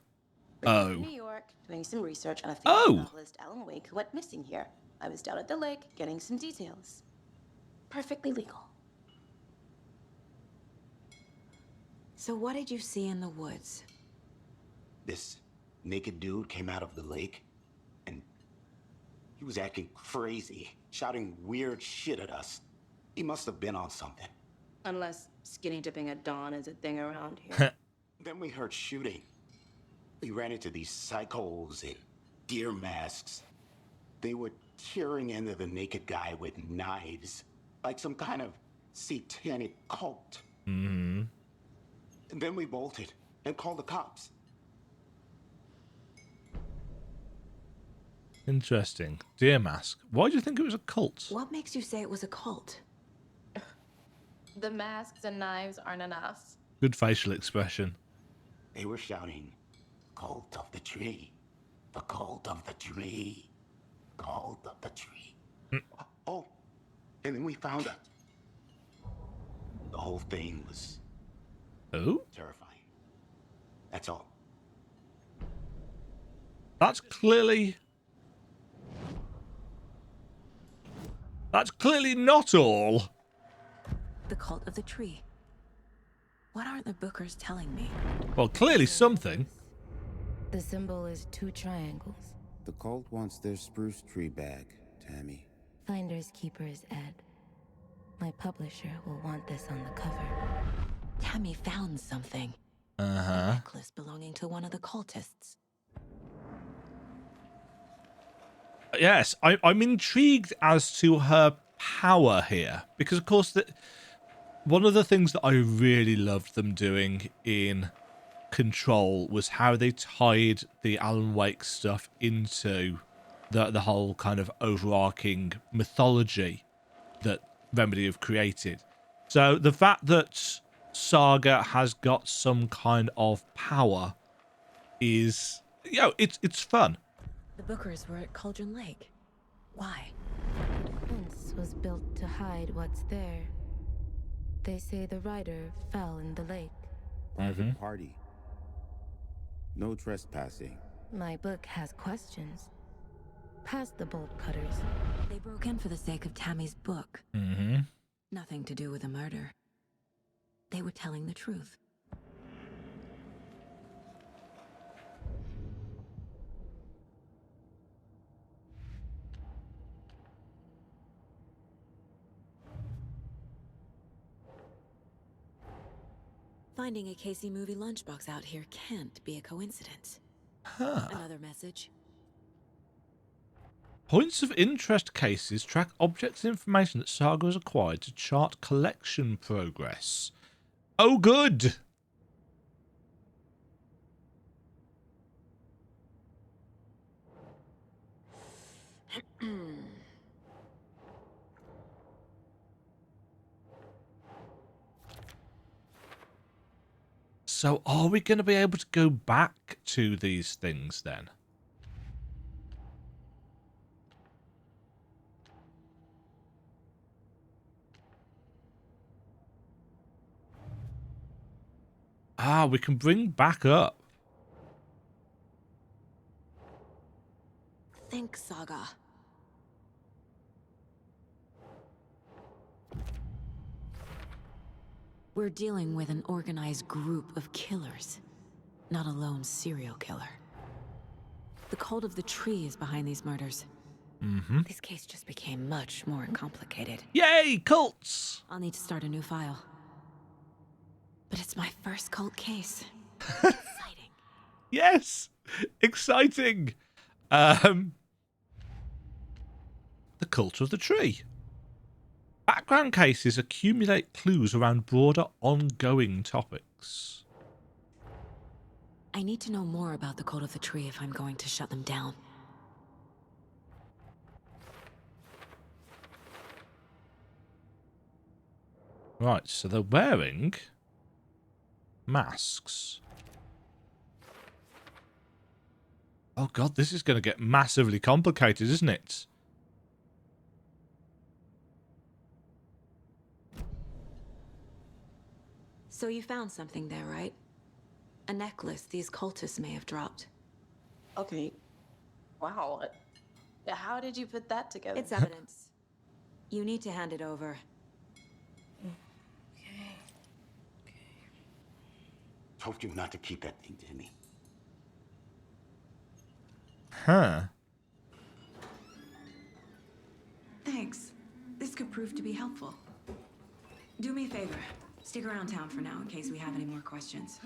In New York, doing some research on a famous novelist, Alan Wake, who went missing here. I was down at the lake, getting some details. Perfectly legal. So what did you see in the woods? This naked dude came out of the lake, and he was acting crazy, shouting weird shit at us. He must have been on something. Unless skinny dipping at dawn is a thing around here. Then we heard shooting. We ran into these psychos in deer masks. They were tearing into the naked guy with knives, like some kind of satanic cult. Mm-hmm. And then we bolted and called the cops. Interesting. Deer mask. Why do you think it was a cult? What makes you say it was a cult? The masks and knives aren't enough. Good facial expression. They were shouting, "Cult of the tree. The cult of the tree. Cult of the tree." Oh, and then we found out. The whole thing was terrifying. That's all. That's clearly not all. The cult of the tree. What aren't the bookers telling me? Well, clearly something. The symbol is 2 triangles. The cult wants their spruce tree back, Tammy. Finders keepers, Ed. My publisher will want this on the cover. Tammy found something. Uh-huh. A necklace belonging to one of the cultists. Yes, I'm intrigued as to her power here. Because, of course, one of the things that I really loved them doing in Control was how they tied the Alan Wake stuff into the whole kind of overarching mythology that Remedy have created. So the fact that Saga has got some kind of power is, you know, it's fun. The bookers were at Cauldron Lake. Why? The fence was built to hide what's there. They say the writer fell in the lake. Private party. No trespassing. My book has questions. Past the bolt cutters. They broke in for the sake of Tammy's book. Mm-hmm. Nothing to do with a murder. They were telling the truth. Finding a Casey movie lunchbox out here can't be a coincidence. Huh. Another message. Points of interest cases track objects and information that Saga has acquired to chart collection progress. Oh, good! So are we going to be able to go back to these things then? Ah, we can bring back up. Think, Saga. We're dealing with an organized group of killers, not a lone serial killer. The cult of the tree is behind these murders. This case just became much more complicated. Yay, cults! I'll need to start a new file. But it's my first cult case. Exciting. Yes! Exciting! The cult of the tree. Background cases accumulate clues around broader ongoing topics. I need to know more about the cult of the tree if I'm going to shut them down. Right, so they're wearing masks. Oh god, this is going to get massively complicated, isn't it? So you found something there, right? A necklace these cultists may have dropped. Okay. Wow. How did you put that together? It's evidence. You need to hand it over. Told you not to keep that thing, Demi. Huh. Thanks. This could prove to be helpful. Do me a favor. Stick around town for now in case we have any more questions.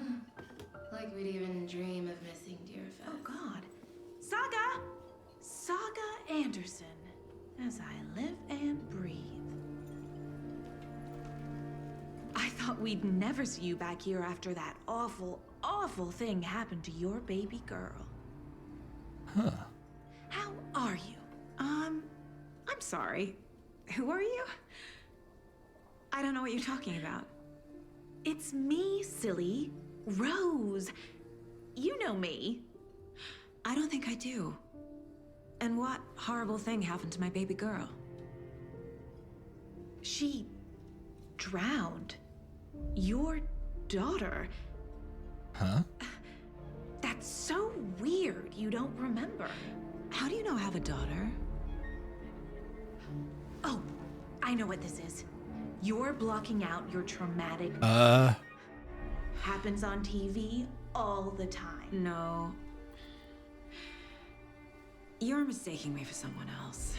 Like we'd even dream of missing Deerfest. Oh God. Saga! Saga Anderson. As I live and breathe. I thought we'd never see you back here after that awful, awful thing happened to your baby girl. Huh. How are you? I'm sorry. Who are you? I don't know what you're talking about. It's me, silly. Rose. You know me. I don't think I do. And what horrible thing happened to my baby girl? She drowned. Your daughter. Huh? That's so weird you don't remember. How do you know I have a daughter? Oh, I know what this is. You're blocking out your traumatic... Happens on TV all the time. No. You're mistaking me for someone else.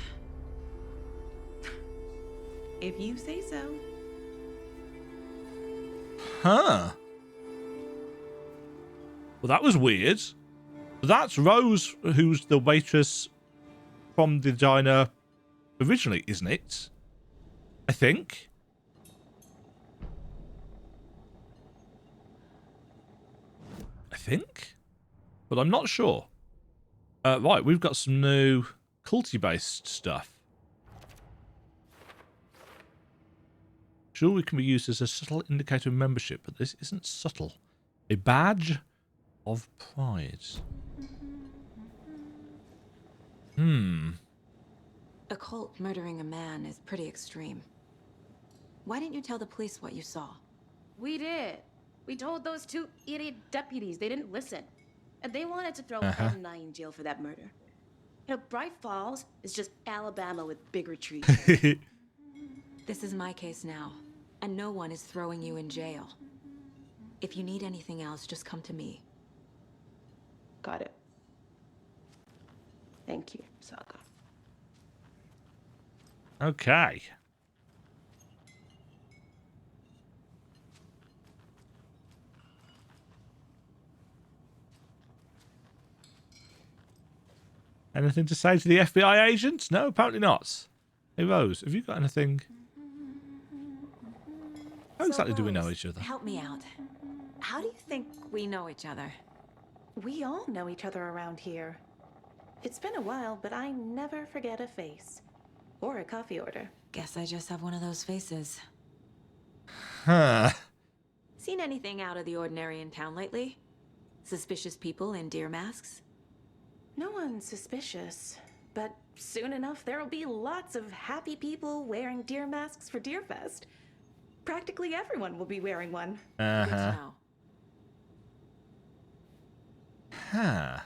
If you say so. Huh. Well, that was weird. That's Rose, who's the waitress from the diner originally, isn't it? I think. But I'm not sure. Right, we've got some new culty-based stuff. Jewelry can be used as a subtle indicator of membership, but this isn't subtle. A badge of pride. A cult murdering a man is pretty extreme. Why didn't you tell the police what you saw? We did. We told those two idiot deputies. They didn't listen. And they wanted to throw Ed and I in jail for that murder. You know, Bright Falls is just Alabama with bigger trees. This is my case now, and no one is throwing you in jail. If you need anything else, just come to me. Got it. Thank you, Saga. Okay. Anything to say to the FBI agents? No, apparently not. Hey, Rose, have you got anything? How exactly do we know each other? Help me out. How do you think we know each other? We all know each other around here. It's been a while, but I never forget a face. Or a coffee order. Guess I just have one of those faces. Huh. Seen anything out of the ordinary in town lately? Suspicious people in deer masks? No one's suspicious, but soon enough there'll be lots of happy people wearing deer masks for Deerfest. Practically everyone will be wearing one. Good to know. Huh.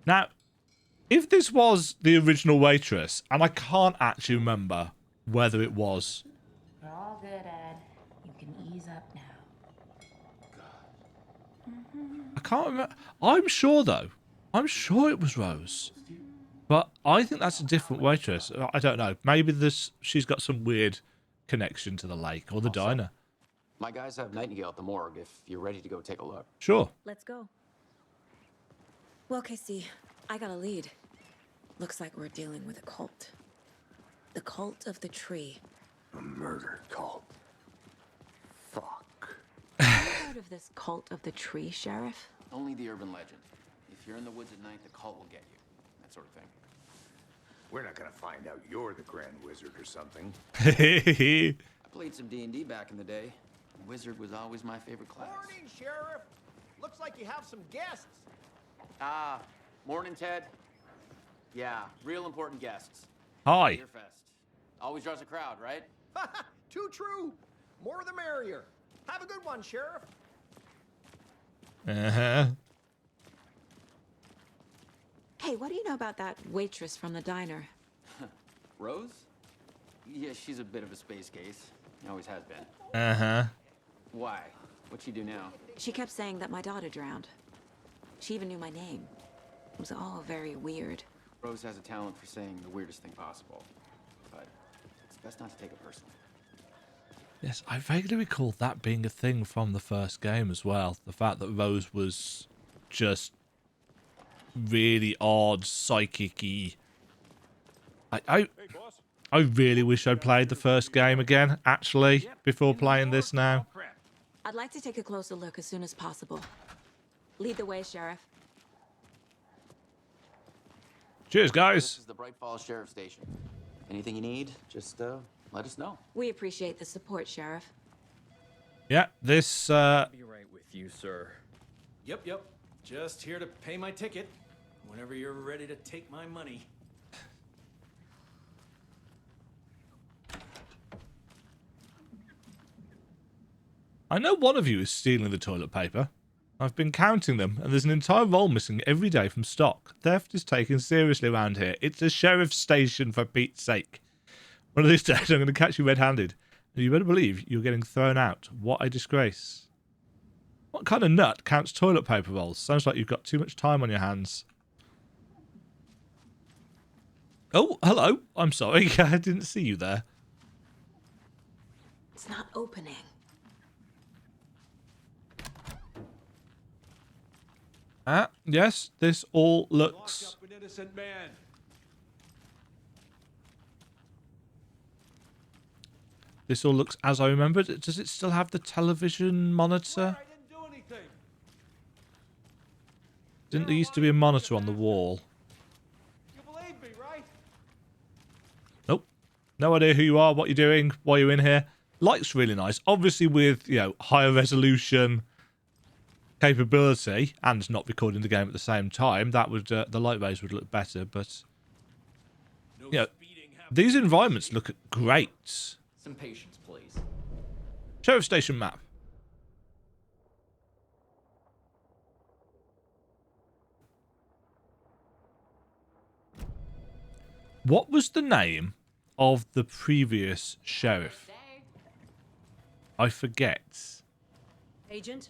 Now, if this was the original waitress, and I can't actually remember whether it was We're all good, Ed. You can ease up now. I can't remember. I'm sure, though. I'm sure it was Rose. But I think that's a different waitress. I don't know. Maybe she's got some weird connection to the lake or the diner. My guys have Nightingale at the morgue if you're ready to go take a look. Sure. Let's go. Well, Casey, I got a lead. Looks like we're dealing with a cult. The cult of the tree. A murder cult. Fuck. Have you heard of this cult of the tree, Sheriff? Only the urban legend. If you're in the woods at night, the cult will get you. That sort of thing. We're not gonna find out you're the Grand Wizard or something. I played some D&D back in the day. Wizard was always my favorite class. Morning, Sheriff. Looks like you have some guests. Ah, morning, Ted. Yeah, real important guests. Hi. Beer Fest. Always draws a crowd, right? Too true. More the merrier. Have a good one, Sheriff. Uh-huh. Hey, what do you know about that waitress from the diner? Rose? Yeah, she's a bit of a space case. Always has been. Uh-huh. Why? What'd she do now? She kept saying that my daughter drowned. She even knew my name. It was all very weird. Rose has a talent for saying the weirdest thing possible. But it's best not to take it personally. Yes, I vaguely recall that being a thing from the first game as well. The fact that Rose was just really odd, psychic-y. I really wish I'd played the first game again, actually, before playing this now. I'd like to take a closer look as soon as possible. Lead the way, Sheriff. Cheers, guys. This is the Bright Falls Sheriff Station. Anything you need, just let us know. We appreciate the support, Sheriff. Yeah, this Be right with you, sir. Yep. Just here to pay my ticket. Whenever you're ready to take my money. I know one of you is stealing the toilet paper. I've been counting them, and there's an entire roll missing every day from stock. Theft is taken seriously around here. It's a sheriff's station, for Pete's sake. One of these days, I'm going to catch you red-handed. And you better believe you're getting thrown out. What a disgrace. What kind of nut counts toilet paper rolls? Sounds like you've got too much time on your hands. Oh, hello. I'm sorry. I didn't see you there. It's not opening. Yes, this all looks... Lock up an innocent man. This all looks as I remembered. Does it still have the television monitor? I didn't do anything. Didn't there used to be a monitor on the wall? You believe me, right? Nope. No idea who you are, what you're doing, why you're in here. Light's really nice. Obviously with, you know, higher resolution capability and not recording the game at the same time, that would the light rays would look better, but you know, these environments look great. Some patience, please. Sheriff Station map. What was the name of the previous sheriff? I forget. Agent?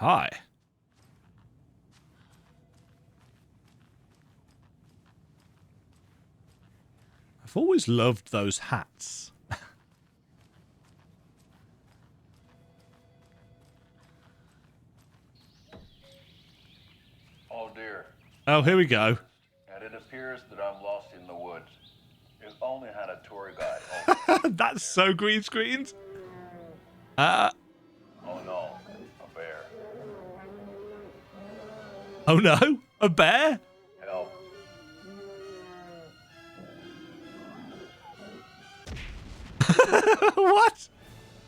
Hi. I've always loved those hats. Oh dear. Oh, here we go. And it appears that I'm lost in the woods. You only had a tour guide. That's so green screened. Oh no, a bear. Oh no, a bear? Help. What?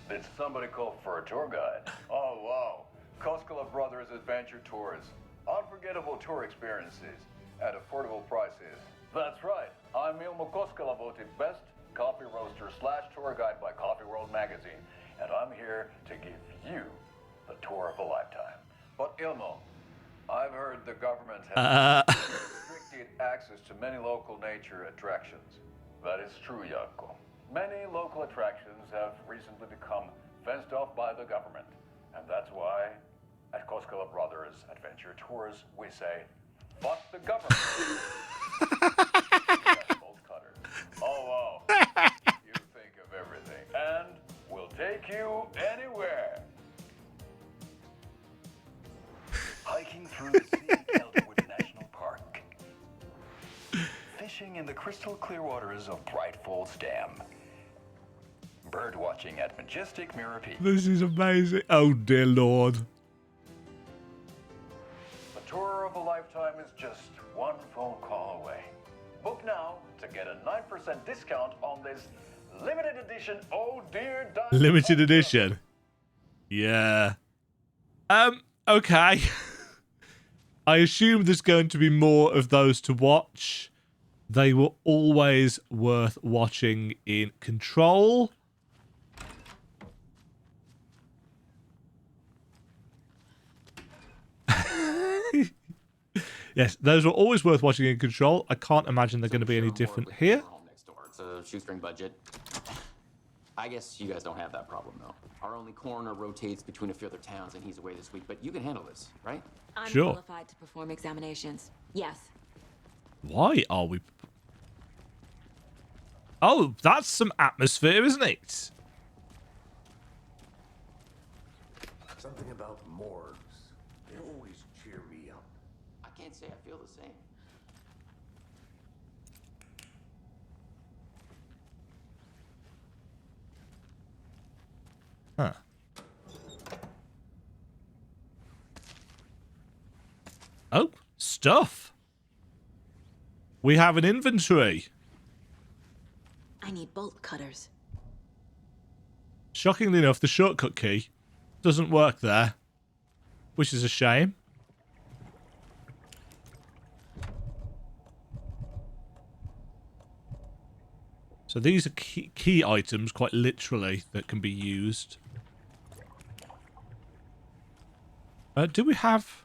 Did somebody call for a tour guide? Oh wow. Koskela Brothers Adventure Tours. Unforgettable tour experiences at affordable prices. That's right. I'm Ilmo Koskela, voted best coffee roaster / tour guide by Coffee World magazine. And I'm here to give you the tour of a lifetime. But Ilmo, I've heard the government has restricted access to many local nature attractions. That is true, Jaakko. Many local attractions have recently become fenced off by the government. And that's why, at Koskela Brothers Adventure Tours, we say, fuck the government. Yes, bolt cutters. Oh, you think of everything. And we'll take you anywhere. Hiking through the sea at Elderwood National Park. Fishing in the crystal clear waters of Bright Falls Dam. Bird watching at majestic Mirror Peak. This is amazing. Oh, dear Lord. The tour of a lifetime is just one phone call away. Book now to get a 9% discount on this limited edition Oh Dear Diamond. Limited edition. Yeah. Okay. I assume there's going to be more of those to watch. They were always worth watching in Control. Yes, those were always worth watching in Control. I can't imagine they're going to be any different here. Next door. It's a shoestring budget. I guess you guys don't have that problem, though. Our only coroner rotates between a few other towns, and he's away this week. But you can handle this, right? I'm Sure. qualified to perform examinations. Yes. Why are we... Oh, that's some atmosphere, isn't it? Something about morgues. They always cheer me up. I can't say I feel the same. Huh. Oh, stuff. We have an inventory. I need bolt cutters. Shockingly enough, the shortcut key doesn't work there, which is a shame. So these are key items, quite literally, that can be used. Do we have...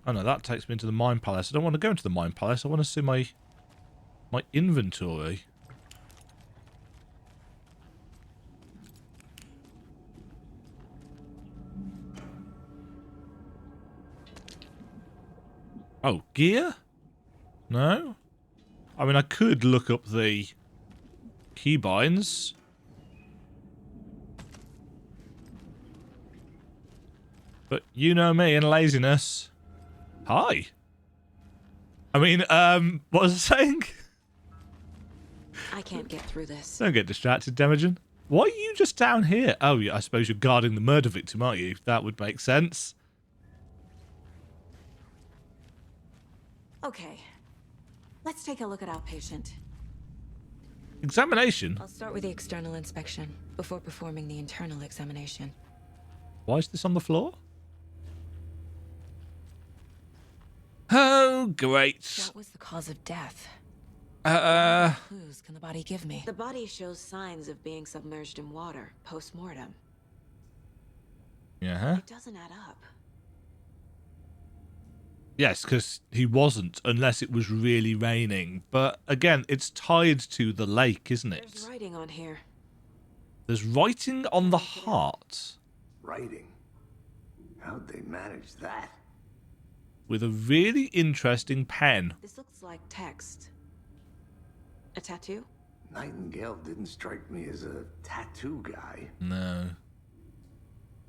Oh no, that takes me into the Mine Palace. I don't want to go into the Mine Palace. I want to see my inventory. Oh, gear? No? I mean, I could look up the keybinds. But you know me and laziness. Hi. I mean, what was I saying? I can't get through this. Don't get distracted, Demajen. Why are you just down here? Oh, yeah, I suppose you're guarding the murder victim, aren't you? That would make sense. Okay. Let's take a look at our patient. Examination? I'll start with the external inspection before performing the internal examination. Why is this on the floor? Oh, great. What was the cause of death? Uh, What clues can the body give me? The body shows signs of being submerged in water post-mortem. Yeah. It doesn't add up. Yes, because he wasn't, unless it was really raining. But again, it's tied to the lake, isn't it? There's writing on here. There's writing on the heart. Writing? How'd they manage that? With a really interesting pen. This looks like text. A tattoo? Nightingale didn't strike me as a tattoo guy. No.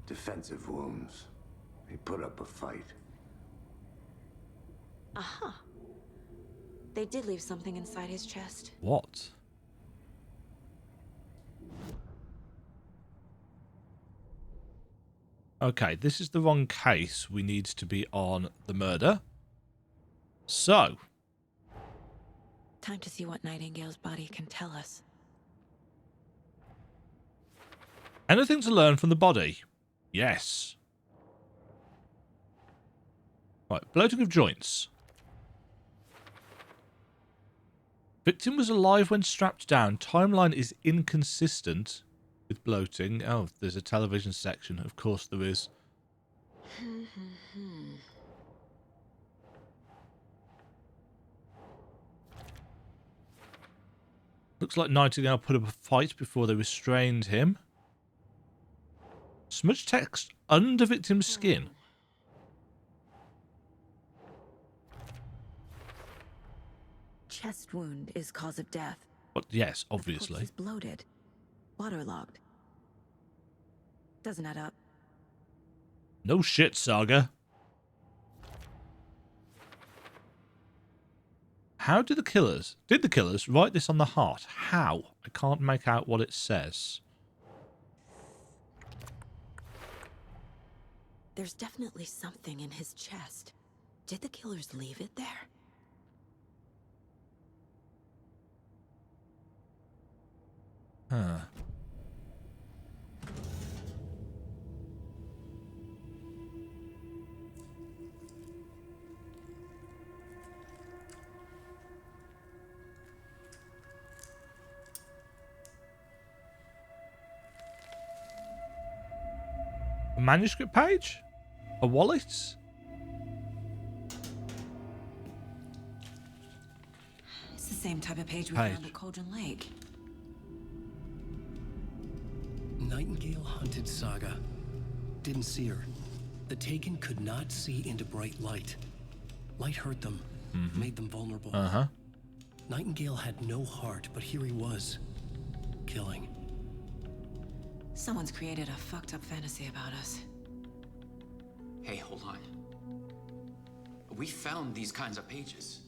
Defensive wounds. He put up a fight. Aha. They did leave something inside his chest. What? Okay, this is the wrong case. We need to be on the murder. So. Time to see what Nightingale's body can tell us. Anything to learn from the body? Yes. Right, bloating of joints. Victim was alive when strapped down. Timeline is inconsistent with bloating. Oh, there's a television section. Of course there is. Looks like Nightingale put up a fight before they restrained him. Smudge text under victim's skin. Chest wound is cause of death. But yes, obviously. He's bloated, waterlogged. Doesn't add up. No shit, Saga. How did the killers write this on the heart? How? I can't make out what it says. There's definitely something in his chest. Did the killers leave it there? Huh. A manuscript page? A wallet? It's the same type of page we found at Cauldron Lake. Nightingale hunted Saga. Didn't see her. The Taken could not see into bright light. Light hurt them, made them vulnerable. Nightingale had no heart, but here he was, killing. Someone's created a fucked up fantasy about us. Hey, hold on. We found these kinds of pages.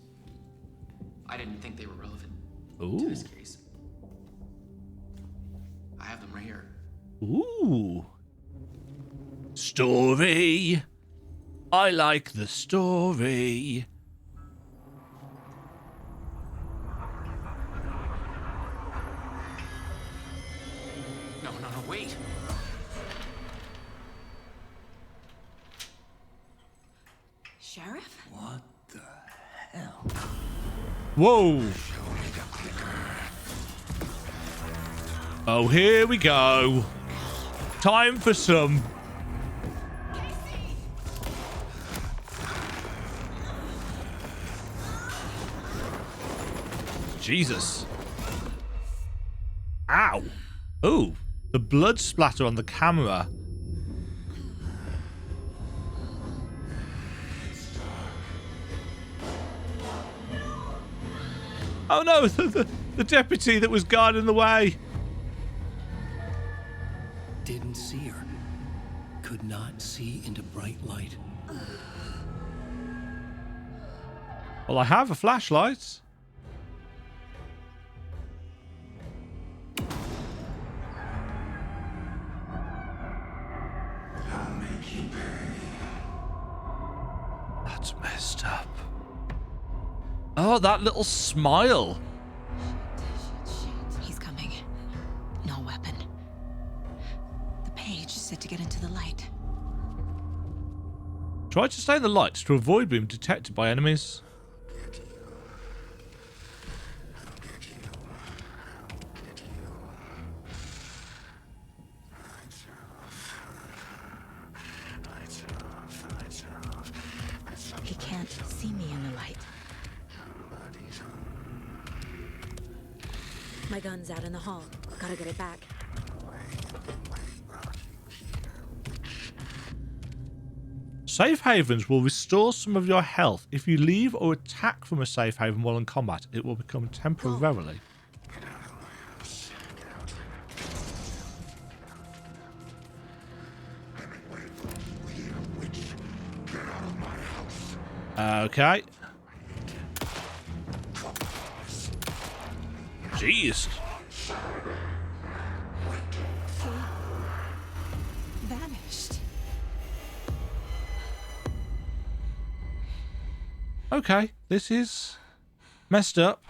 I didn't think they were relevant to this case. I have them right here. Ooh. Story. I like the story. No, wait. Sheriff? What the hell? Whoa. Oh, here we go. Time for some. Jesus. Ow. Ooh. The blood splatter on the camera. Oh no, the deputy that was guarding the way. Didn't see her. Could not see into bright light. Well, I have a flashlight. I'll make you pay. That's messed up. Oh, that little smile. He's coming. No weapon. The page said to get into the light. Try to stay in the lights to avoid being detected by enemies. He can't see me in the light. My gun's out in the hall. Gotta get it back. Safe havens will restore some of your health. If you leave or attack from a safe haven while in combat, it will become temporarily. Okay. Jeez. Vanished. Okay, this is messed up.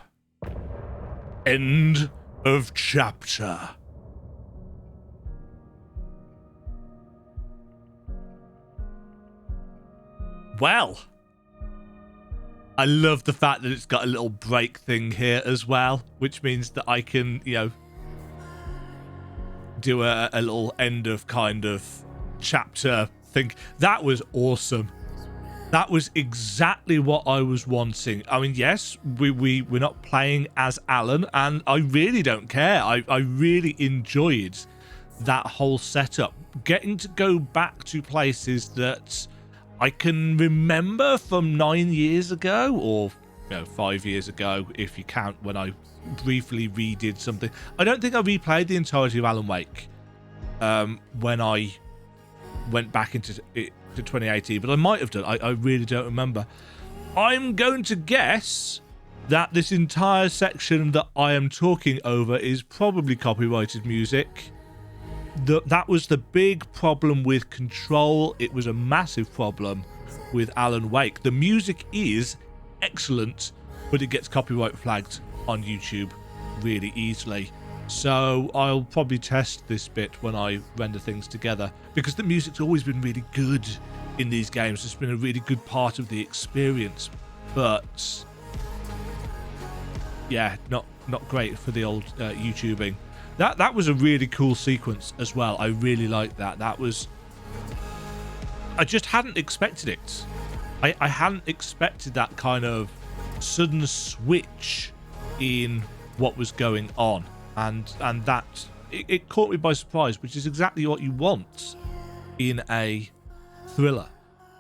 End of chapter. Well, I love the fact that it's got a little break thing here as well, which means that I can, you know, do a little end of kind of chapter thing. That was awesome. That was exactly what I was wanting. I mean, yes, we're not playing as Alan, and I really don't care. I really enjoyed that whole setup. Getting to go back to places that I can remember from 9 years ago, or 5 years ago, if you count when I briefly redid something. I don't think I replayed the entirety of Alan Wake when I went back into it to 2018, but I might have done. I really don't remember. I'm going to guess that this entire section that I am talking over is probably copyrighted music. That was the big problem with Control. It was a massive problem with Alan Wake. The music is excellent, but it gets copyright flagged on YouTube really easily. So I'll probably test this bit when I render things together, because the music's always been really good in these games. It's been a really good part of the experience, but yeah, not great for the old YouTubing. That was a really cool sequence as well. I really liked that. I just hadn't expected it. I hadn't expected that kind of sudden switch in what was going on. And that it caught me by surprise, which is exactly what you want in a thriller.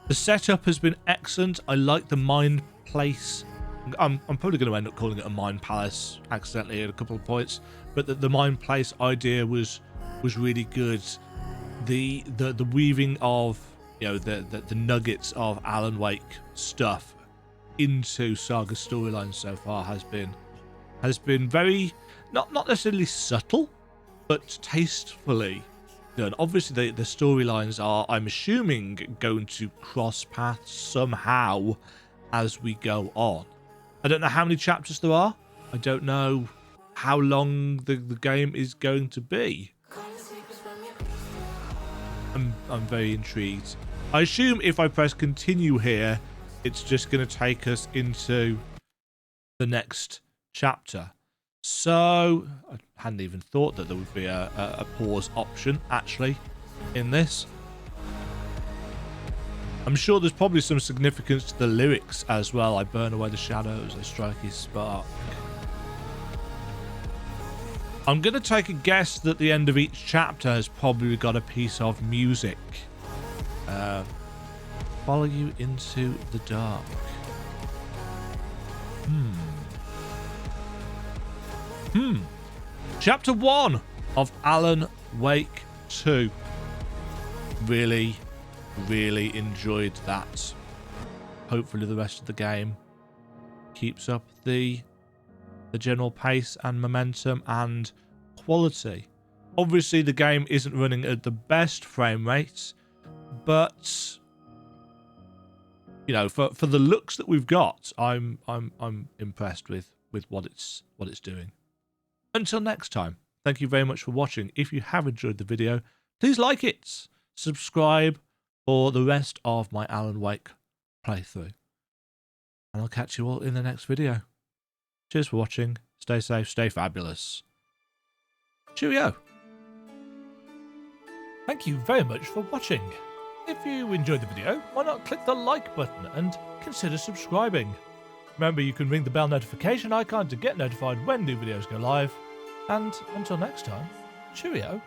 The setup has been excellent. I like the mind place. I'm probably going to end up calling it a mind palace accidentally at a couple of points, but the mind place idea was really good. The weaving of the nuggets of Alan Wake stuff into Saga's storyline so far has been very not necessarily subtle, but tastefully done. Obviously, the storylines are, I'm assuming, going to cross paths somehow as we go on. I don't know how many chapters there are. I don't know how long the game is going to be. I'm very intrigued. I assume if I press continue here, it's just going to take us into the next chapter. So I hadn't even thought that there would be a pause option actually in this. I'm sure there's probably some significance to the lyrics as well. I burn away the shadows, I strike his spark. I'm going to take a guess that the end of each chapter has probably got a piece of music. Follow you into the dark. Chapter 1 of Alan Wake 2. Really enjoyed that. Hopefully the rest of the game keeps up the general pace and momentum and quality. Obviously the game isn't running at the best frame rates, but for the looks that we've got, I'm impressed with what it's doing. Until next time, thank you very much for watching. If you have enjoyed the video, please like it, subscribe for the rest of my Alan Wake playthrough, and I'll catch you all in the next video. Cheers for watching. Stay safe, stay fabulous. Cheerio. Thank you very much for watching. If you enjoyed the video, why not click the like button and consider subscribing. Remember, you can ring the bell notification icon to get notified when new videos go live. And until next time, cheerio.